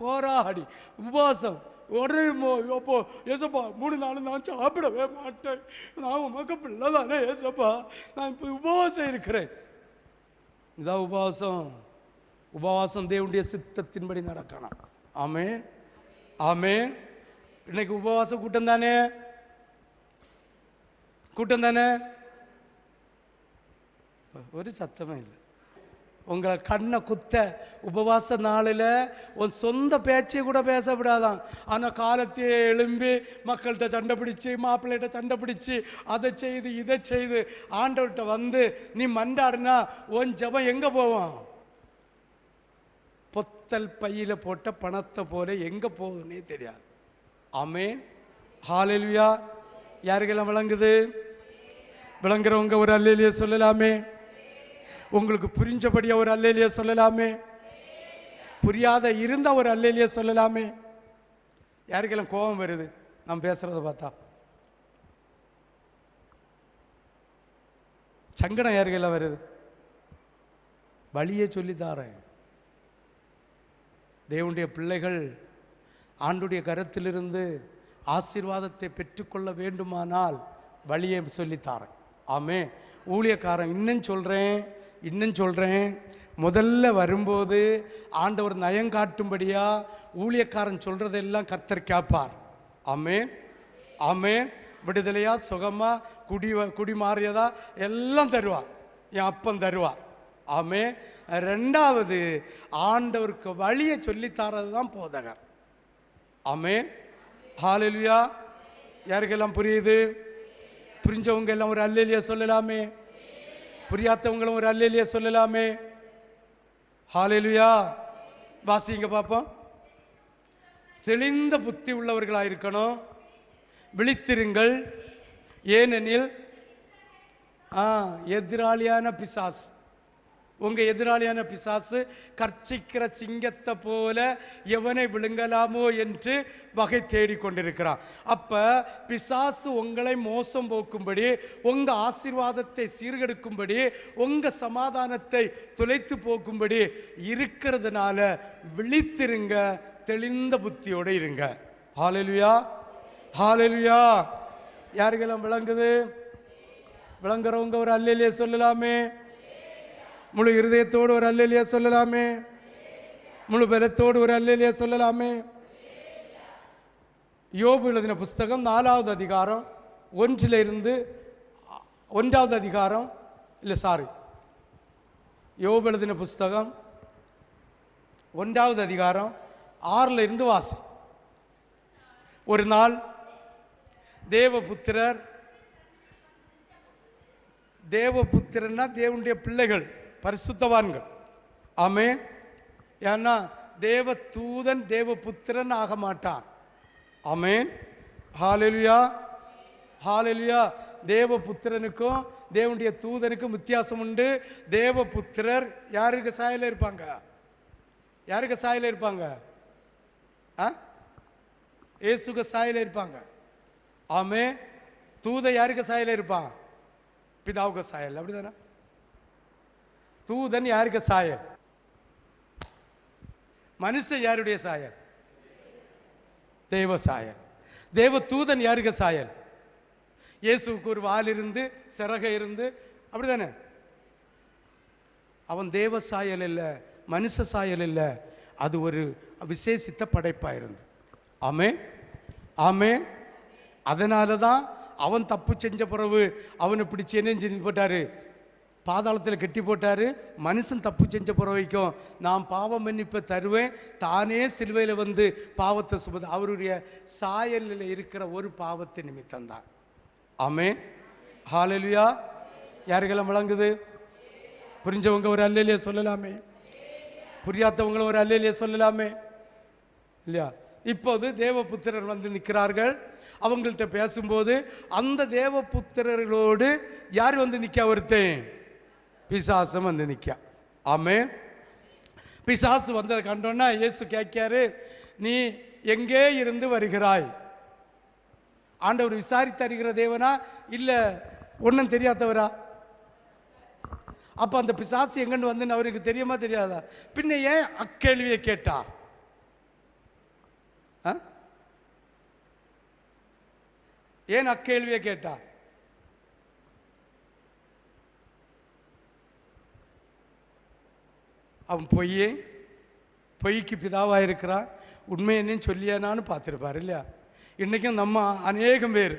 போராடி உபவாசம் உடனே அப்போ ஏசப்பா 3 நாள் நான் சாப்பிடவே மாட்டேன், நான் உமக்கு பிள்ளை தானே ஏசப்பா, நான் இப்போ உபவாசம் இருக்கிறேன். இதான் உபவாசம். உபவாசம் தேவனுடைய சித்தத்தின்படி நடக்கணும். ஆமென், ஆமென். இன்னைக்கு உபவாச கூட்டம் தானே, கூட்டம் தானே, ஒரு சத்தமே இல்லை. உங்களை கண்ணை குத்த உபவாச நாளில் உன் சொந்த பேச்சை கூட பேசப்படாதான். ஆனால் காலத்தையே எழும்பி மக்கள்கிட்ட சண்டை பிடிச்சி, மாப்பிள்ளைகிட்ட சண்டை பிடிச்சி, அதை செய்து இதை செய்து ஆண்டவர்கிட்ட வந்து நீ மண்டாடுனா உன் ஜபம் எங்கே போவான்? பொத்தல் பையில் போட்ட பணத்தை போல எங்கே போகுதுன்னே தெரியாது. ஆமென், ஹல்லேலூயா. யாருக்கெல்லாம் விளங்குது? விளங்குறவங்க ஒரு அல்லேலூயா சொல்லலாமே. உங்களுக்கு புரிஞ்சபடியா ஒரு அல்லேலூயா சொல்லலாமே. புரியாத இருந்தா ஒரு அல்லேலூயா சொல்லலாமே. யாருக்கெல்லாம் கோபம் வருது நான் பேசுறத பார்த்தா? சங்கடம் யாருக்கெல்லாம் வருது? வழியே சொல்லித்தாரேன். தேவனுடைய பிள்ளைகள் ஆண்டுடைய கரத்திலிருந்து ஆசீர்வாதத்தை பெற்றுக்கொள்ள வேண்டுமானால் வழியை சொல்லித்தாரேன். ஆமே. ஊழியக்காரன் இன்னும் சொல்கிறேன், முதல்ல வரும்போது ஆண்டவர் நயம் காட்டும்படியா ஊழியக்காரன் சொல்கிறதெல்லாம் கர்த்தர் கேட்பார். ஆமென், ஆமென். விடுதலையா, சுகமா, குடி மாறியதா எல்லாம் தருவார், என் அப்பன் தருவார். ஆமென். ரெண்டாவது ஆண்டவருக்கு வழியை சொல்லித்தாரது தான் போதகர். ஆமென், ஹல்லேலூயா. யாருக்கெல்லாம் புரியுது? புரிஞ்சவங்க எல்லாம் ஒரு அல்லேலூயா சொல்லலாமே. புரியாதவங்களும் ஒரு அல்லேலூயா சொல்லலாமே. ஹல்லேலூயா. வாசிங்க பார்ப்போம். தெளிந்த புத்தி உள்ளவர்களாயிருக்கணும். விழித்திருங்கள், ஏனெனில் எதிராளியான பிசாசு, உங்க எதிராளியான பிசாசு கர்ச்சிக்கிற சிங்கத்தை போல எவனை விழுங்கலாமோ என்று வகை தேடிக்கொண்டிருக்கிறான். அப்ப பிசாசு உங்களை மோசம் போக்கும்படி, உங்க ஆசீர்வாதத்தை சீர்கெடுக்கும்படி, உங்க சமாதானத்தை துளைத்து போக்கும்படி இருக்கிறதுனால விழித்திருங்க, தெளிந்த புத்தியோடு இருங்க. ஹல்லேலூயா, ஹல்லேலூயா. யாருக்கெல்லாம் விளங்குது? விளங்குறவங்க ஒரு அல்லேலூயா சொல்லலாமே. முழு இருதயத்தோடு ஒரு அல்லேலூயா சொல்லலாமே. முழு பலத்தோடு ஒரு அல்லேலூயா சொல்லலாமே. யோபு எழுதின புஸ்தகம் 4வது அதிகாரம் 1 1வது அதிகாரம் யோபு எழுதின புஸ்தகம் 1வது அதிகாரம் 6 வாசி. ஒரு நாள் தேவபுத்திரன்னா தேவனுடைய பிள்ளைகள், பரிசுத்தவான்கள். ஆமென். ஏன்னா தேவ தூதன் தேவபுத்திரன் ஆக மாட்டான். ஆமென், ஹல்லேலூயா, ஹல்லேலூயா. தேவபுத்திரனுக்கும் தேவனுடைய தூதனுக்கும் வித்தியாசம் உண்டு. தேவபுத்திரர் யாருக்கு சாயல இருப்பாங்க? யாருக்கு சாயல இருப்பாங்க? இயேசுக்கு சாயல இருப்பாங்க. ஆமென். தூத யாருக்கு சாயல இருப்பான்? பிதாவுக்கு சாயல். அப்படிதானே? தூதன் யாருக்கு சாயல்? மனுஷன் யாருடைய சாயல்? தேவ சாயல். தேவ தூதன் யாருக்கு சாயல்? இயேசுக்கு ஒரு வால் இருந்து சிறகை இருந்து, அப்படிதானே? அவன் தேவ சாயல் இல்லை, மனுஷ சாயல் இல்லை. அது ஒரு விசேஷித்த படைப்பா இருந்து. ஆமென், ஆமென். அதனால தான் அவன் தப்பு செஞ்ச பிறகு அவனை பிடிச்சி என்ன செஞ்சு போட்டாரு? பாதாளத்தில் கட்டி போட்டாரு. மனுஷன் தப்பு செஞ்ச பிறவைக்கும் நான் பாவ மன்னிப்பை தருவேன், தானே சிலுவையில் வந்து பாவத்தை சுமந்து அவருடைய சாயலில் இருக்கிற ஒரு பாவத்தை நிமித்தம் தான். ஆமென், ஹல்லேலூயா. யாருக்கெல்லாம் விளங்குது? புரிஞ்சவங்க ஒரு அல்லேலூயா சொல்லலாமே. புரியாதவங்களும் ஒரு அல்லேலூயா சொல்லலாமே இல்லையா? இப்போது தேவபுத்திரர் வந்து நிற்கிறார்கள். அவங்கள்ட்ட பேசும்போது அந்த தேவபுத்திரர்களோடு யார் வந்து நிற்க? ஒருத்தன் பிசாசம் வந்து நிற்க. ஆமென். பிசாசு வந்ததை கண்டோன்னா இயேசு கேட்காரு, நீ எங்கே இருந்து வருகிறாய்? ஆண்டவர் விசாரித்து அறிகிற தேவனா இல்லை ஒன்றும் தெரியாதவரா? அப்போ அந்த பிசாசு எங்கன்னு வந்து அவருக்கு தெரியுமா தெரியாதா? பின்ன ஏன் அக்கேள்வியை கேட்டார்? ஏன் அக்கேள்வியை கேட்டா? அவன் பொய்க்கு பிதாவாக இருக்கிறான், உண்மை என்னன்னு சொல்லியானான்னு பார்த்துருப்பார் இல்லையா? இன்றைக்கும் நம்ம அநேகம் பேர்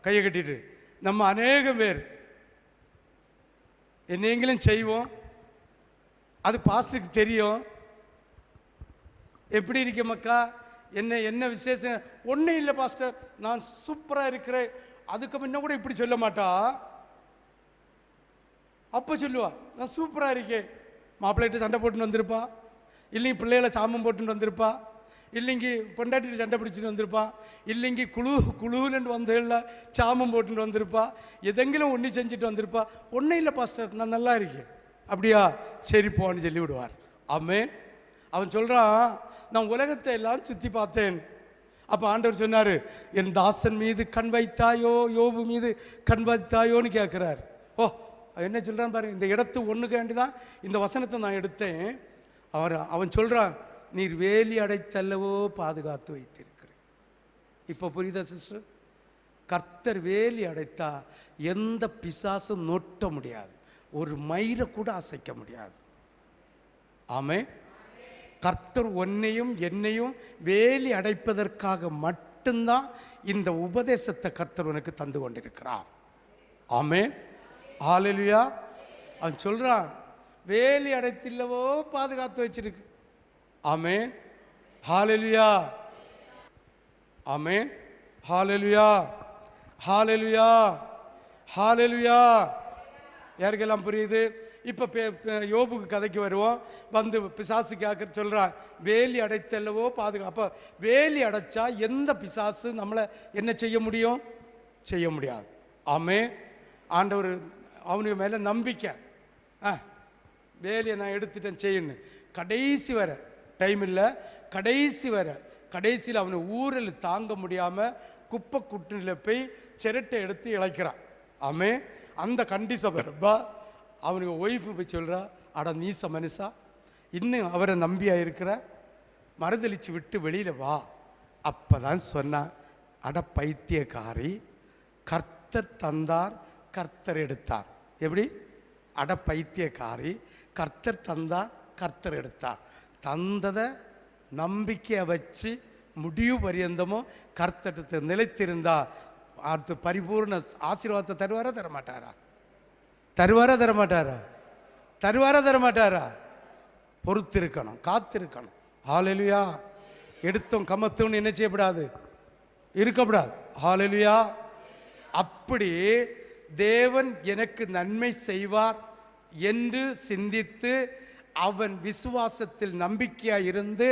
கையை கட்டிட்டு நம்ம அநேகம் பேர் என்னெങ്കിലും செய்வோம், அது பாஸ்டருக்கு தெரியும். எப்படி இருக்க மக்கா, என்ன விசேஷம்? ஒன்றும் இல்லை பாஸ்டர், நான் சூப்பராக இருக்கிறேன். அதுக்கு முன்ன கூட இப்படி சொல்ல மாட்டா, அப்போ சொல்லுவா நான் சூப்பராக இருக்கேன். மாப்பிள்ளைகிட்ட சண்டை போட்டுன்னு வந்திருப்பா, இல்லைங்க பிள்ளைகளை சாமம் போட்டுன்னு வந்திருப்பா, இல்லைங்க பொண்டாட்டிட்டு சண்டை பிடிச்சிட்டு வந்திருப்பா, இல்லைங்க குழுன்னு வந்ததில்ல சாமம் போட்டுட்டு வந்திருப்பா, எதெങ്കിലും ஒன்று செஞ்சுட்டு வந்திருப்பா. ஒன்றும் இல்லை பாஸ்டர், நான் நல்லா இருக்கேன். அப்படியா, சரி போன்னு சொல்லி விடுவார். ஆமென். அவன் சொல்கிறான், நான் உலகத்தை எல்லாம் சுற்றி பார்த்தேன். அப்போ ஆண்டவர் சொன்னார், என் தாசன் மீது கண் வைத்தாயோ, யோபு மீது கண் வைத்தாயோன்னு கேட்குறார். என்ன சொல்கிறான் பாருங்க, இந்த இடத்து ஒன்றுக்காண்டி தான் இந்த வசனத்தை நான் எடுத்தேன். அவன் சொல்கிறான், நீர் வேலி அடைத்தல்லவோ பாதுகாத்து வைத்திருக்கிறேன். இப்போ புரியுதா சிஸ்டர்? கர்த்தர் வேலி அடைத்தா எந்த பிசாசும் நொட்ட முடியாது, ஒரு மயிரை கூட அசைக்க முடியாது. ஆமென். கர்த்தர் உன்னையும் என்னையும் வேலி அடைப்பதற்காக மட்டும்தான் இந்த உபதேசத்தை கர்த்தர் உனக்கு தந்து கொண்டிருக்கிறார். ஆமென். ஹல்லேலூயா. அவன் சொல்றான், வேலி அடைத்தில்லவோ பாதுகாத்து வச்சிருக்கு. ஆமென். ஹல்லேலூயா. ஆமென். ஹல்லேலூயா. ஹல்லேலூயா. ஹல்லேலூயா. யாருக்கெல்லாம் புரியுது? இப்போ யோபுக்கு கதைக்கு வருவோம். வந்து பிசாசு கேட்க சொல்கிறான், வேலி அடைத்தல்லவோ பாதுகா. அப்போ வேலி அடைச்சா எந்த பிசாசு நம்மளை என்ன செய்ய முடியும்? செய்ய முடியாது. ஆமென். ஆண்டவர் அவனுக்கு மேலே நம்பிக்கை, வேலியை நான் எடுத்துட்டேன் செய்யணும். கடைசி வர டைம் இல்லை, கடைசியில் அவனை ஊரில் தாங்க முடியாமல் குப்பை குட்டில் போய் சிரட்டை எடுத்து இழைக்கிறான். ஆமென். அந்த கண்டிஷன் வரப்பா அவனுக்கு ஒய்ஃபு போய் சொல்கிறா, அட நீச மனுஷா, இன்னும் அவரை நம்பியா இருக்கிற, மறுதளிச்சு விட்டு வெளியில் வா. அப்போ தான் சொன்னான், அட பைத்தியக்காரி, கர்த்தர் தந்தார் கர்த்தர் எடுத்தார். எப்படி? அட பைத்தியக்காரி, கர்த்தர் தந்தார் கர்த்தர் எடுத்தார். தந்ததை நம்பிக்கையை வச்சு முடிவு பரியந்தமும் கர்த்தத்தை நிலைத்திருந்தா அடுத்து பரிபூர்ண ஆசீர்வாதத்தை தருவாரா தரமாட்டாரா? தருவாரா? பொறுத்திருக்கணும், காத்திருக்கணும். ஹல்லேலூயா. எடுத்தோம் கமத்தோன்னு என்ன செய்யப்படாது, இருக்கப்படாது. ஹல்லேலூயா. அப்படி தேவன் எனக்கு நன்மை செய்வார் என்று சிந்தித்து அவன் விசுவாசத்தில் நம்பிக்கையாக இருந்து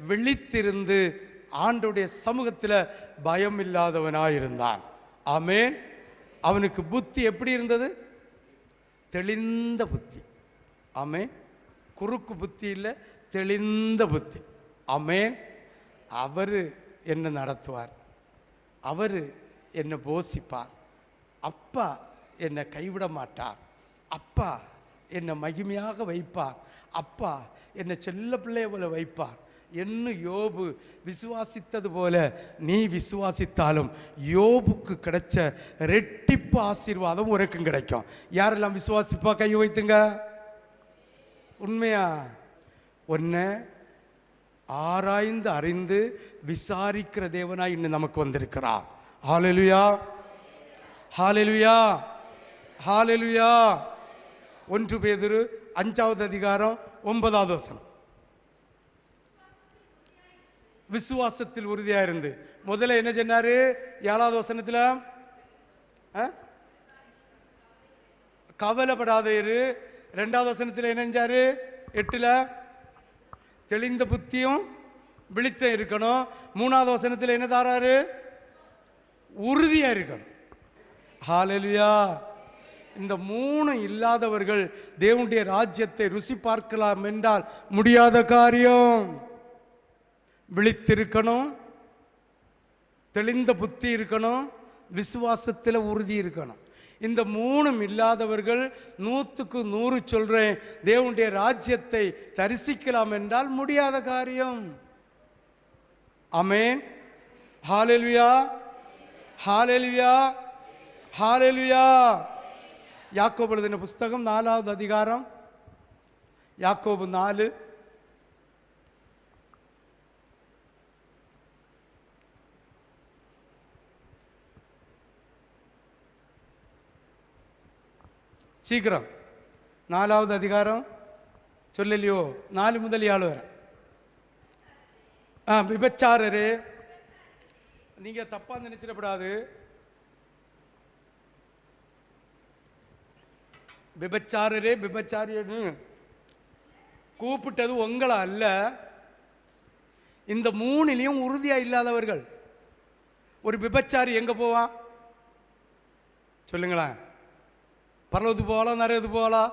விழித்திருந்து ஆண்டவருடைய சமூகத்தில் பயம் இல்லாதவனாயிருந்தான். ஆமென். அவனுக்கு புத்தி எப்படி இருந்தது? தெளிந்த புத்தி. ஆமென். குறுக்கு புத்தி இல்லை, தெளிந்த புத்தி. ஆமென். அவர் என்னை நடத்துவார், அவர் என்னை போஷிப்பார், அப்பா என்னை கைவிட மாட்டார், அப்பா என்னை மகிமையாக வைப்பார், அப்பா என்னை செல்ல பிள்ளைய போல வைப்பார் என்று யோபு விசுவாசித்தது போல நீ விசுவாசித்தாலும் யோபுக்கு கிடைச்ச ரெட்டிப்பு ஆசீர்வாதம் உனக்கும் கிடைக்கும். யாரெல்லாம் விசுவாசிப்பா கை வைத்துங்க. உண்மையா? ஒன்றை ஆராய்ந்து அறிந்து விசாரிக்கிற தேவனாய் இன்னும் நமக்கு வந்திருக்கிறார். ஹல்லேலூயா. ஹல்லேலூயா. ஹல்லேலூயா. 1 பேதுரு 5வது அதிகாரம் 9வது வசனம். விசுவாசத்தில் உறுதியா இருந்து முதல்ல என்ன சொன்னாரு? 7வது வசனத்தில் கவலைப்படாத இரு. 2வது வசனத்தில் என்ன செஞ்சாரு? 8ல் தெளிந்த புத்தியும் விழித்த இருக்கணும். 3வது வசனத்தில் என்ன தாராரு? உறுதியா இருக்கணும். ஹல்லேலூயா. இந்த 3 இல்லாதவர்கள் தேவனுடைய ராஜ்யத்தை ருசி பார்க்கலாம் என்றால் முடியாத காரியம். விழித்திருக்கணும், தெளிந்த புத்தி இருக்கணும், விசுவாசத்தில் உறுதி இருக்கணும். இந்த 3 இல்லாதவர்கள் 100க்கு 100 சொல்றேன், தேவனுடைய ராஜ்யத்தை தரிசிக்கலாம் என்றால் முடியாத காரியம். ஆமென். ஹalleluya, ஹalleluya, ஹalleluya. யாக்கோபு எழுதின புஸ்தகம் 4வது அதிகாரம், யாக்கோபு 4. சீக்கிரம் 4வது அதிகாரம் சொல்லலையோ? 4 முதல் 7 வரை. விபச்சாரரே, நீங்க தப்பா நினைச்சிடப்படாது. விபச்சாரரே, விபச்சாரியன்னு கூப்பிட்டது உங்களை அல்ல, இந்த 3லையும் உறுதியா இல்லாதவர்கள். ஒரு விபச்சாரி எங்க போவான் சொல்லுங்களேன்? பரலோகத்துக்கு போகலாம், நரகத்துக்கு போகலாம்.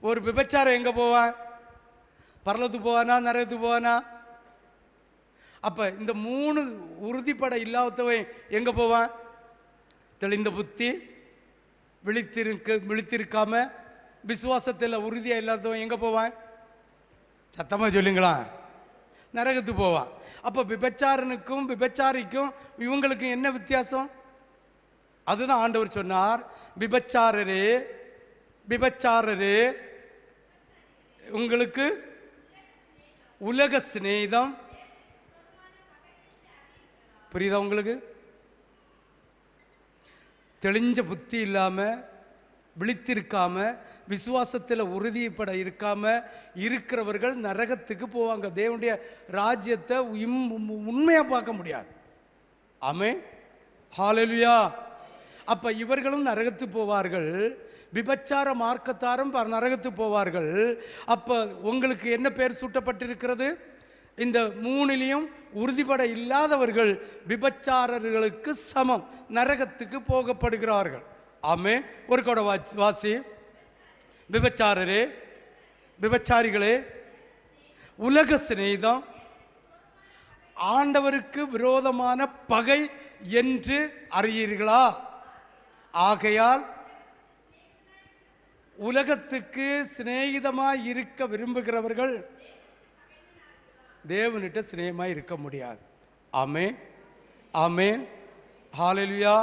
ஒரு விபச்சாரம் எங்க போவான்? பரலோகத்துக்கு போவானா, நரகத்துக்கு போவானா? அப்ப இந்த 3 உறுதிப்பட இல்லாதவன் எங்க போவான்? தெளிந்த புத்தி, விழித்திருக்காம விசுவாசத்தில் உறுதியா இல்லாதவன் எங்க போவான்? சத்தமா சொல்லுங்களா? நரகத்துக்கு போவான். அப்ப விபச்சாரனுக்கும் விபச்சாரிக்கும் இவங்களுக்கும் என்ன வித்தியாசம்? அதுதான் ஆண்டவர் சொன்னார், விபச்சாரரே, விபச்சாரரே, உங்களுக்கு உலக சிநேகிதம். புரியுதா உங்களுக்கு? தெளிஞ்ச புத்தி இல்லாம, விழித்திருக்காம, விசுவாசத்தில் உறுதிப்பட இருக்காம இருக்கிறவர்கள் நரகத்துக்கு போவாங்க. தேவனுடைய ராஜ்யத்தை உண்மையா பார்க்க முடியாது. ஆமென், ஹalleluya. அப்ப இவர்களும் நரகத்து போவார்கள், விபச்சார மார்க்கத்தாரும் நரகத்து போவார்கள். அப்ப உங்களுக்கு என்ன பேர் சூட்டப்பட்டிருக்கிறது? இந்த 3லையும் உறுதிப்பட இல்லாதவர்கள் விபச்சாரர்களுக்கு சமம், நரகத்துக்கு போகப்படுகிறார்கள். ஆமென். ஒரு கூட வாசி. விபச்சாரரே, விபச்சாரிகளே, உலக சிநேகிதம் ஆண்டவருக்கு விரோதமான பகை என்று அறியீர்களா? ஆகையால் உலகத்துக்கு சிநேகிதமாய் இருக்க விரும்புகிறவர்கள் தேவனிட்ட சிநேகமாய் இருக்க முடியாது. ஆமென், ஆமென், ஹalleluya.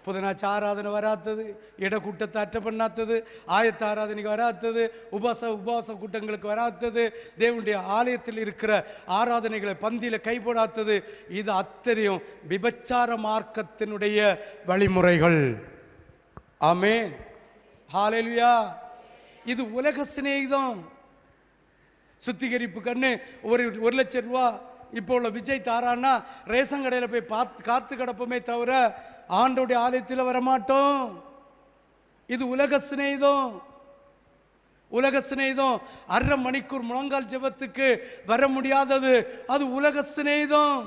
புதனாச்ச ஆராதனை வராத்தது, இடக்கூட்டத்தை அற்ற பண்ணாத்தது, ஆயத்த ஆராதனைக்கு வராத்தது, உபவாச கூட்டங்களுக்கு வராத்தது, தேவனுடைய ஆலயத்தில் இருக்கிற ஆராதனைகளை பந்தியில கைப்படாத்தது, இது அத்தனையும் விபச்சார மார்க்கத்தினுடைய வழிமுறைகள். ஆமென், ஹalleluya. இது உலக சிநேகிதம். சுத்திகரிப்பு கண்ணு ஒரு 1,00,000 ரூபா இப்போ உள்ள விஜய் தாரான்னா ரேஷன் கடையில் போய் காத்து கிடப்போமே தவிர ஆண்டோடைய ஆலயத்தில் வரமாட்டோம். இது உலக சிநேகிதம். உலக சிநேகிதம் 1/2 மணிக்கூர் முழங்கால் ஜெபத்துக்கு வர முடியாதது, அது உலக சிநேகிதம்.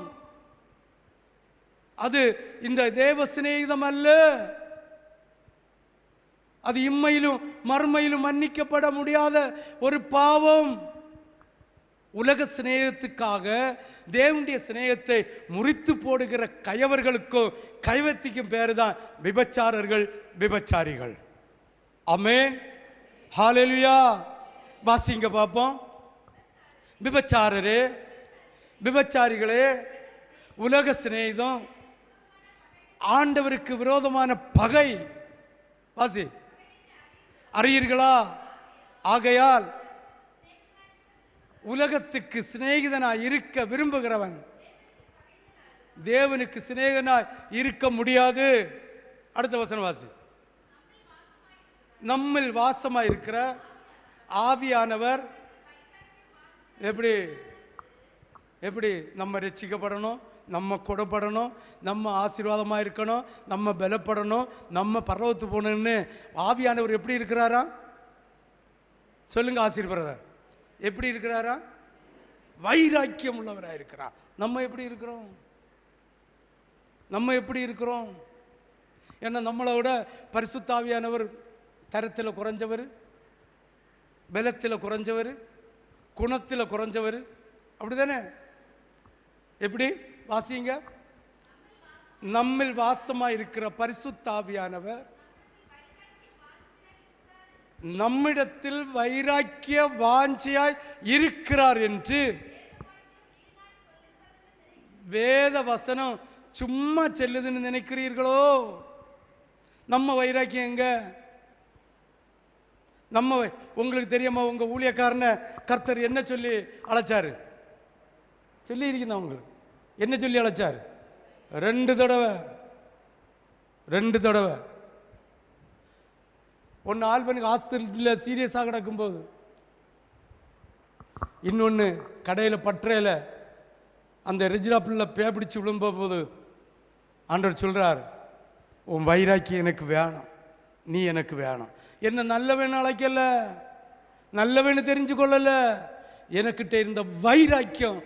அது இந்த தேவ சிநேகிதம் அல்ல. அது இம்மையிலும் மறுமையிலும் மன்னிக்கப்பட முடியாத ஒரு பாவம். உலக சிநேகத்துக்காக தேவனுடைய சிநேகத்தை முறித்து போடுகிற கயவர்களுக்கும் கைவத்திக்கும் பேரு தான் விபச்சாரர்கள், விபச்சாரிகள். ஆமென், ஹalleluya. வாசிங்க பாப்போம். விபச்சாரரே, விபச்சாரிகளே, உலக சிநேகிதம் ஆண்டவருக்கு விரோதமான பகை. வாசி. அறியீர்களா? ஆகையால் உலகத்துக்கு சிநேகிதனாய் இருக்க விரும்புகிறவன் தேவனுக்கு சிநேகிதனாய் இருக்க முடியாது. அடுத்த வசனம் வாசி. நம்மில் வாசமாய் இருக்கிற ஆவியானவர் எப்படி எப்படி நம்ம ரட்சிக்கப்படணும், நம்ம கொடப்படணும், நம்ம ஆசீர்வாதமாக இருக்கணும், நம்ம பலப்படணும், நம்ம பரலோகத்து போகணும்னு ஆவியானவர் எப்படி இருக்கிறாரா? சொல்லுங்க ஆசீர்வாதம். எப்படி இருக்கிறாரா? வைராக்கியம் உள்ளவராக இருக்கிறார். நம்ம எப்படி இருக்கிறோம்? நம்ம எப்படி இருக்கிறோம்? ஏன்னா நம்மளோட பரிசுத்த ஆவியானவர் தரத்தில் குறைஞ்சவர், பலத்தில் குறைஞ்சவர், குணத்தில் குறைஞ்சவர். அப்படிதானே? எப்படி வாசிங்க. நம்மில் வாசமாக இருக்கிற பரிசுத்த ஆவியானவர் நம்மிடத்தில் வைராக்கிய வாஞ்சியாய் இருக்கிறார் என்று வேத வசனம் சும்மா செல்லுதுன்னு நினைக்கிறீர்களோ? நம்ம வைராக்கியம் எங்க? உங்களுக்கு தெரியுமா உங்க ஊழியக்காரனை கர்த்தர் என்ன சொல்லி அழைச்சாரு? சொல்லி இருக்கீங்க உங்களுக்கு என்ன சொல்லி அழைச்சாரு? 2 தடவை. ஒன்று ஆல்பனுக்கு ஹாஸ்பிட்டலில் சீரியஸாக கிடக்கும்போது, இன்னொன்று கடையில் பற்றையில் அந்த ரெஜினா பிள்ளை பேப்பிடிச்சு விழும்போது ஆண்டவர் சொல்கிறார், உன் வைராக்கியம் எனக்கு வேணும், நீ எனக்கு வேணும். என்ன நல்லவன்னு அழைக்கல, நல்லவன்னு தெரிஞ்சு கொள்ளல, எனக்கிட்ட இருந்த வைராக்கியம்,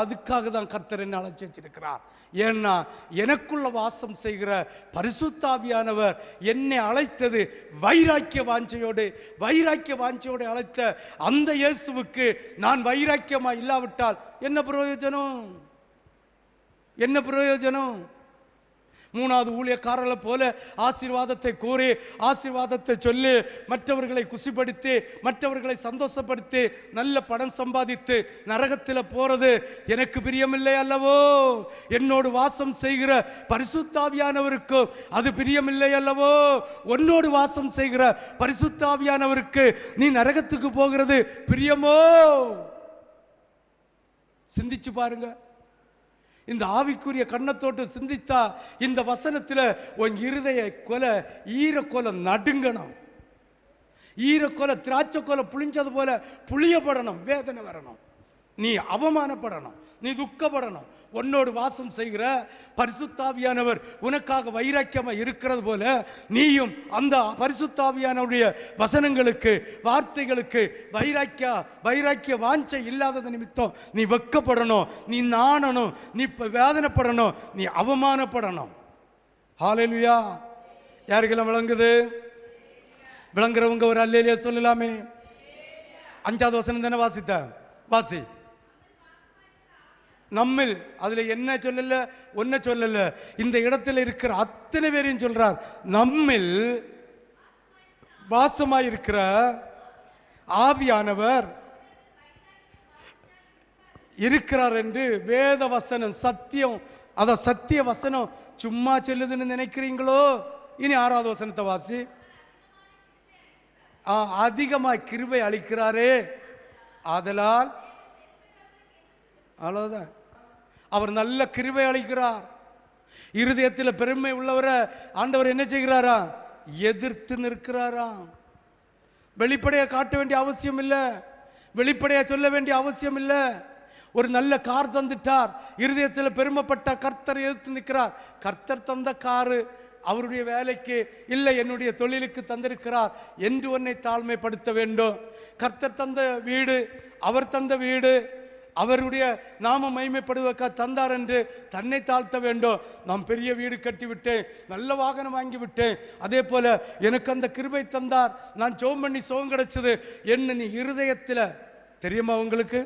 அதுக்காக தான் கர்த்தர் என்ன அழைச்சி வச்சிருக்கிறார். ஏன்னா எனக்குள்ள வாசம் செய்கிற பரிசுத்தாவியானவர் என்னை அழைத்தது வைராக்கிய வாஞ்சையோடு அழைத்த அந்த இயேசுவுக்கு நான் வைராக்கியமா இல்லாவிட்டால் என்ன பிரயோஜனம்? 3வது ஊழியக்காரர்களை போல ஆசீர்வாதத்தை கூறி, ஆசீர்வாதத்தை சொல்லி, மற்றவர்களை குசிப்படுத்தி, மற்றவர்களை சந்தோஷப்படுத்தி, நல்ல பணம் சம்பாதித்து நரகத்தில் போறது எனக்கு பிரியமில்லை அல்லவோ? என்னோடு வாசம் செய்கிற பரிசுத்தாவியானவருக்கு அது பிரியமில்லை அல்லவோ? உன்னோடு வாசம் செய்கிற பரிசுத்தாவியானவருக்கு நீ நரகத்துக்கு போகிறது பிரியமோ? சிந்திச்சு பாருங்க. இந்த ஆவிக்குரிய கண்ணத்தோட்டு சிந்தித்தா இந்த வசனத்தில் உன் இருதய கொலை, ஈரக்கொலை நடுங்கணும். ஈரக்கொலை திராட்சை கொலை புளிஞ்சது போல புளியப்படணும், வேதனை வரணும், நீ அவமானப்படணும், நீ துக்கப்படணும். உன்னோடு வாசம் செய்கிற பரிசுத்தாவியானவர் உனக்காக வைராக்கியமாக இருக்கிறது போல நீயும் அந்த பரிசுத்தாவியானவருடைய வசனங்களுக்கு, வார்த்தைகளுக்கு வைராக்கிய வாஞ்சை இல்லாதது நிமித்தம் நீ வெக்கப்படணும், நீ நாணணும், நீ வேதனைப்படணும், நீ அவமானப்படணும். ஹல்லேலூயா! யாருக்கெல்லாம் விளங்குது? விளங்குறவங்க ஒரு அல்லேலூயா சொல்லலாமே. 5வது வசனம் தானே வாசித்த? வாசி. நம்மில், அதுல என்ன சொல்லல, ஒன்ன சொல்லல, இந்த இடத்துல இருக்கிற அத்தனை பேரையும் சொல்றார். நம்மில் வாசமாயிருக்கிற ஆவியானவர் இருக்கிறார் என்று வேத வசனம் சத்தியம். அத சத்திய வசனம் சும்மா சொல்லுதுன்னு நினைக்கிறீங்களோ? இனி 6வது வசனத்தை வாசி. அதிகமாய் கிருபை அளிக்கிறாரே, ஆதலால், அவ்வளவுதான். அவர் நல்ல கிருபை அளிக்கிறார். இருதயத்தில் பெருமை உள்ளவரை ஆண்டவர் என்ன செய்கிறாரா? எதிர்த்து நிற்கிறாரா. வெளிப்படையா காட்ட வேண்டிய அவசியம் இல்லை, வெளிப்படையா சொல்ல வேண்டிய அவசியம் இல்லை. ஒரு நல்ல கார் தந்துட்டார், இருதயத்தில் பெருமைப்பட்ட கர்த்தர் எதிர்த்து நிற்கிறார். கர்த்தர் தந்த காரு அவருடைய வேலைக்கு இல்லை, என்னுடைய தொழிலுக்கு தந்திருக்கிறார் என்று உன்னை தாழ்மைப்படுத்த வேண்டும். கர்த்தர் தந்த வீடு, அவர் தந்த வீடு அவருடைய நாம மகிமைப்படுவதற்காக தந்தார் என்று தன்னை தாழ்த்த வேண்டும். நான் பெரிய வீடு கட்டிவிட்டேன், நல்ல வாகனம் வாங்கிவிட்டேன், அதே போல எனக்கு அந்த கிருபை தந்தார், நான் ஜெபம் பண்ணி சுகம் கிடைச்சது என்ன நீ இருதயத்தில். தெரியுமா உங்களுக்கு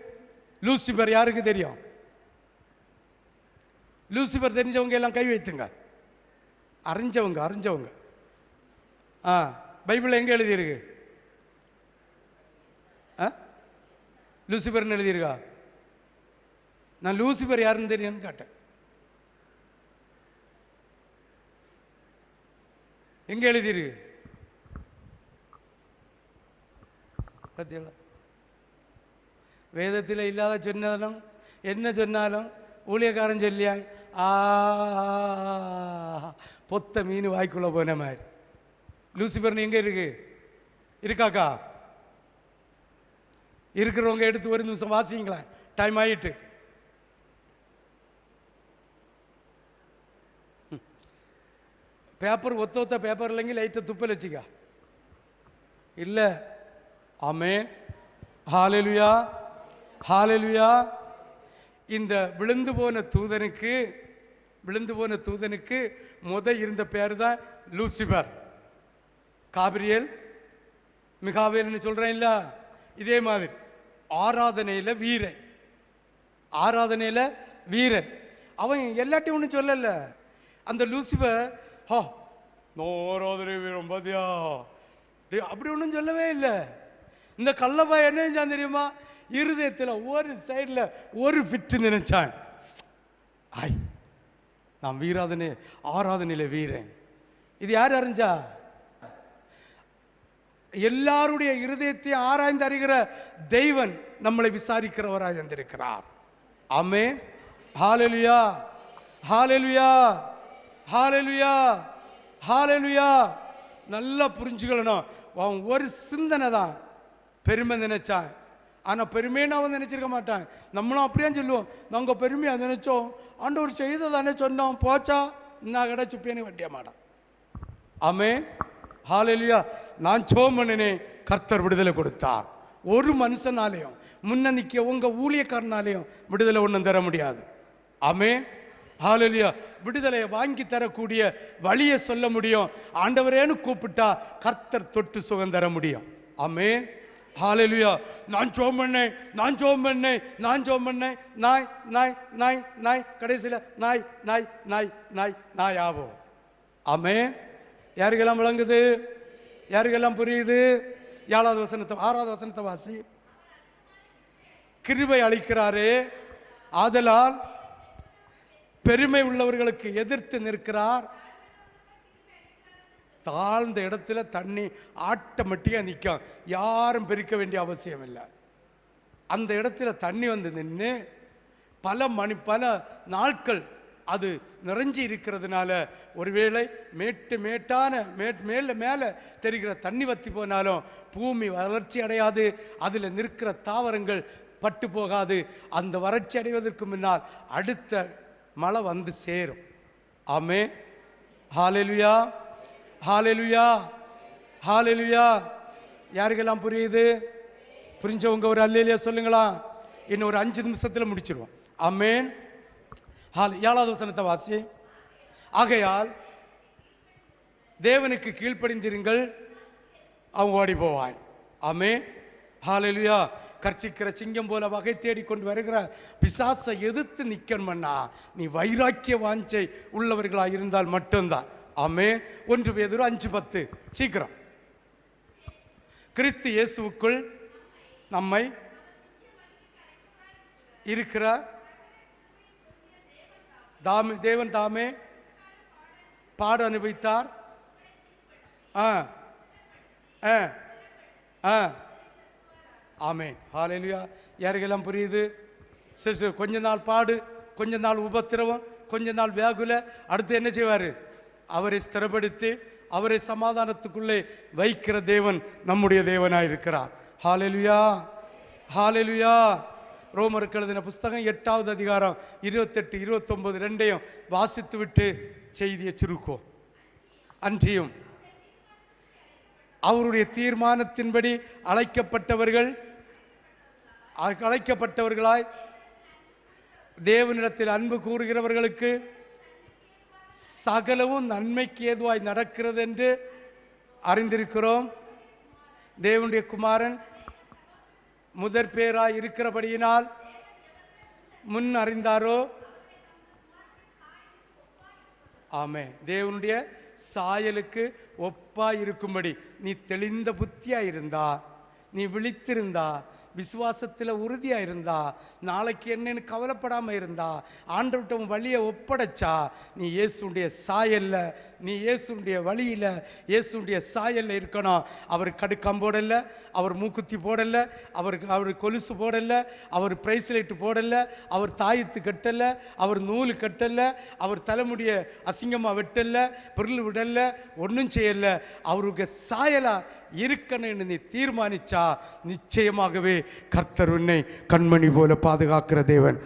லூசிபர் யாருக்கு தெரியும்? லூசிபர் தெரிஞ்சவங்க எல்லாம் கை வைத்துங்க. அறிஞ்சவங்க. பைபிள் எங்க எழுதியிருக்கு? லூசிபர்னு எழுதியிருக்கா? நான் லூசிபர் யாருன்னு தெரியும்னு கேட்டேன். எங்க எழுதியிருக்கு? வேதத்தில் இல்லாத சொன்னாலும் என்ன சொன்னாலும் ஊழியக்காரன் சொல்லியாய் பொத்த மீன் வாய்க்குள்ள போன மாதிரி. லூசிபர்னு எங்க இருக்கு? இருக்காக்கா? இருக்கிறவங்க எடுத்து ஒரு நிமிஷம் வாசிங்களா, டைம் ஆயிட்டு. பேப்பர் ஒத்த பேப்பர் இல்லைங்க, லைட்டை துப்பல் வச்சுக்கா இல்லை. ஆமென், ஹல்லேலூயா, ஹல்லேலூயா. இந்த விழுந்து போன தூதனுக்கு இருந்த பேர் தான் லூசிபர். காபிரியல், மிகாவேல்னு சொல்றேன் இல்ல, இதே மாதிரி ஆராதனையில வீரன். அவன் எல்லாத்தையும் ஒன்றும் சொல்லல. அந்த லூசிபர் ஆராதனை வீரம் பாத்தியா அப்படி ஒன்றும் சொல்லவே இல்லை. இந்த கள்ளப்பா என்ன தெரியுமா? இருதயத்தில் ஒரு சைடில் ஒரு ஃபிட்டு நினைச்சான். ஆய், நான் ஆராதனையில வீரன். இது யார் அறிஞ்சா? எல்லாருடைய இருதயத்தை ஆராய்ந்து அறிகிற தெய்வன் நம்மளை விசாரிக்கிறவராய் வந்திருக்கிறார். ஆமென். ஹalleluya, ஹalleluya, ஹalleluya, ஹalleluya. நல்லா புரிஞ்சுக்கணும். அவன் ஒரு சிந்தனை தான் பெருமை நினைச்சான். ஆனால் பெருமைன்னு அவன் நினைச்சிருக்க மாட்டான். நம்மளும் அப்படியே சொல்லுவோம், நாங்கள் பெருமையாக நினைச்சோம், ஆண்டவர் செய்ததானே சொன்னோம், போச்சா நான் கிடச்சிப்பேன்னு வண்டிய மாட்டான். ஆமென். ஹalleluya. நான் ஜெபம் பண்ணினேன், கர்த்தர் விடுதலை கொடுத்தார். ஒரு மனுஷனாலையும் முன்ன நிற்க உங்க ஊழியக்காரனாலையும் விடுதலை ஒன்றும் தர முடியாது. ஆமென். ஹalleluya. விடுதலையை வாங்கி தரக்கூடிய வழியை சொல்ல முடியும். ஆண்டவரேன்னு கூப்பிட்டா கர்த்தர் தொட்டு சுகம் தர முடியும். ஆமென். ஹalleluya. நான் ஜெபம் பண்ணேன், நான் ஜெபம் பண்ணேன், நான் ஜெபம் பண்ணேன், நாய் நாய் நாய் நாய், கடைசியில் நாய் நாய் நாய் நாய் நாய் ஆகும். ஆமென். யாருக்கெல்லாம் விளங்குது? யாருக்கெல்லாம் புரியுது? 7வது வசனத்தை 6வது வசனத்தை வாசி. கிருபை அளிக்கிறாரே, ஆதலால் பெருமை உள்ளவர்களுக்கு எதிர்த்து நிற்கிறார். தாழ்ந்த இடத்துல தண்ணி ஆட்டோமேட்டிக்காக நிற்கும், யாரும் பெருக்க வேண்டிய அவசியம் இல்லை. அந்த இடத்துல தண்ணி வந்து நின்று பல நாட்கள் அது நிறைஞ்சி இருக்கிறதுனால ஒருவேளை மேலே தெரிகிற தண்ணி வற்றி போனாலும் பூமி வறட்சி அடையாது, அதில் நிற்கிற தாவரங்கள் பட்டு போகாது. அந்த வறட்சி அடைவதற்கு முன்னால் அடுத்த மழை வந்து சேரும். ஆமென். ஹalleluya, ஹalleluya, ஹalleluya. யாருக்கெல்லாம் புரியுது? புரிஞ்சவங்க ஒரு அல்லேலூயா சொல்லுங்களா? இன்னும் ஒரு 5 நிமிஷத்தில் முடிச்சிருவோம். ஆமென். 7வது வசனத்தை வாசி. ஆகையால் தேவனுக்கு கீழ்ப்படிந்திருங்கள், அவன் ஓடி போவான். ஆமென். ஹalleluya. கர்ச்சிக்கிற சிங்கம் போல வகை தேடி கொண்டு வருகிற பிசாசை எதிர்த்து நிற்கணும்னா நீ வைராக்கிய வாஞ்சை உள்ளவர்களாக இருந்தால் மட்டும்தான். ஆமென். 1 பேதுரு 5:10. சீக்கிரம். கிறிஸ்து இயேசுவுக்குள் நம்மை இருக்கிற தேவன் தாமே பாட அனுபவித்தார். ஆமென். ஹalleluya. யாருக்கெல்லாம் புரியுது? சிஸ்டர், கொஞ்ச நாள் பாடு, கொஞ்ச நாள் உபத்திரவம், கொஞ்ச நாள் வியாகுல, அடுத்து என்ன செய்வார்? அவரை ஸ்திரப்படுத்தி அவரை சமாதானத்துக்குள்ளே வைக்கிற தேவன் நம்முடைய தேவனாய் இருக்கிறார். ஹalleluya, ஹalleluya. ரோமருக்கு எழுதின புஸ்தகம் 8வது அதிகாரம் 28, 29 ரெண்டையும் வாசித்து விட்டு செய்தியை சுருக்கும். அன்றியும் அவருடைய தீர்மானத்தின்படி அழைக்கப்பட்டவர்களாய் தேவனிடத்தில் அன்பு கூறுகிறவர்களுக்கு சகலவும் நன்மைக்கு ஏதுவாய் நடக்கிறது என்று அறிந்திருக்கிறோம். தேவனுடைய குமாரன் முதற் பேராய் இருக்கிறபடியினால் முன் அறிந்தாரோ? ஆமென். தேவனுடைய சாயலுக்கு ஒப்பாய் இருக்கும்படி நீ தெளிந்த புத்தியா இருந்தா, நீ விழித்திருந்தா, விசுவாசத்தில் உறுதியாக இருந்தா, நாளைக்கு என்னன்னு கவலைப்படாமல் இருந்தா, ஆண்டவர்கிட்ட வழியை ஒப்படைச்சா, நீ இயேசுடைய சாயல்ல, நீ இயேசுடைய வழியில் இயேசுடைய சாயல்ல இருக்கணும். அவர் கடுக்கம் போடலை, அவர் மூக்குத்தி போடலை, அவர் கொலுசு போடலை, அவர் பிரைஸ்லைட்டு போடலை, அவர் தாயத்து கட்டலை, அவர் நூல் கட்டலை, அவர் தலைமுடிய அசிங்கமாக வெட்டலை, பொருள் விடலை, ஒன்றும் செய்யலை. அவருக்கு சாயலா இருக்கணும்னு நீ தீர்மானிச்சா நிச்சயமாகவே கர்த்தர் உன்னை கண்மணி போல பாதுகாக்கிற தேவன்.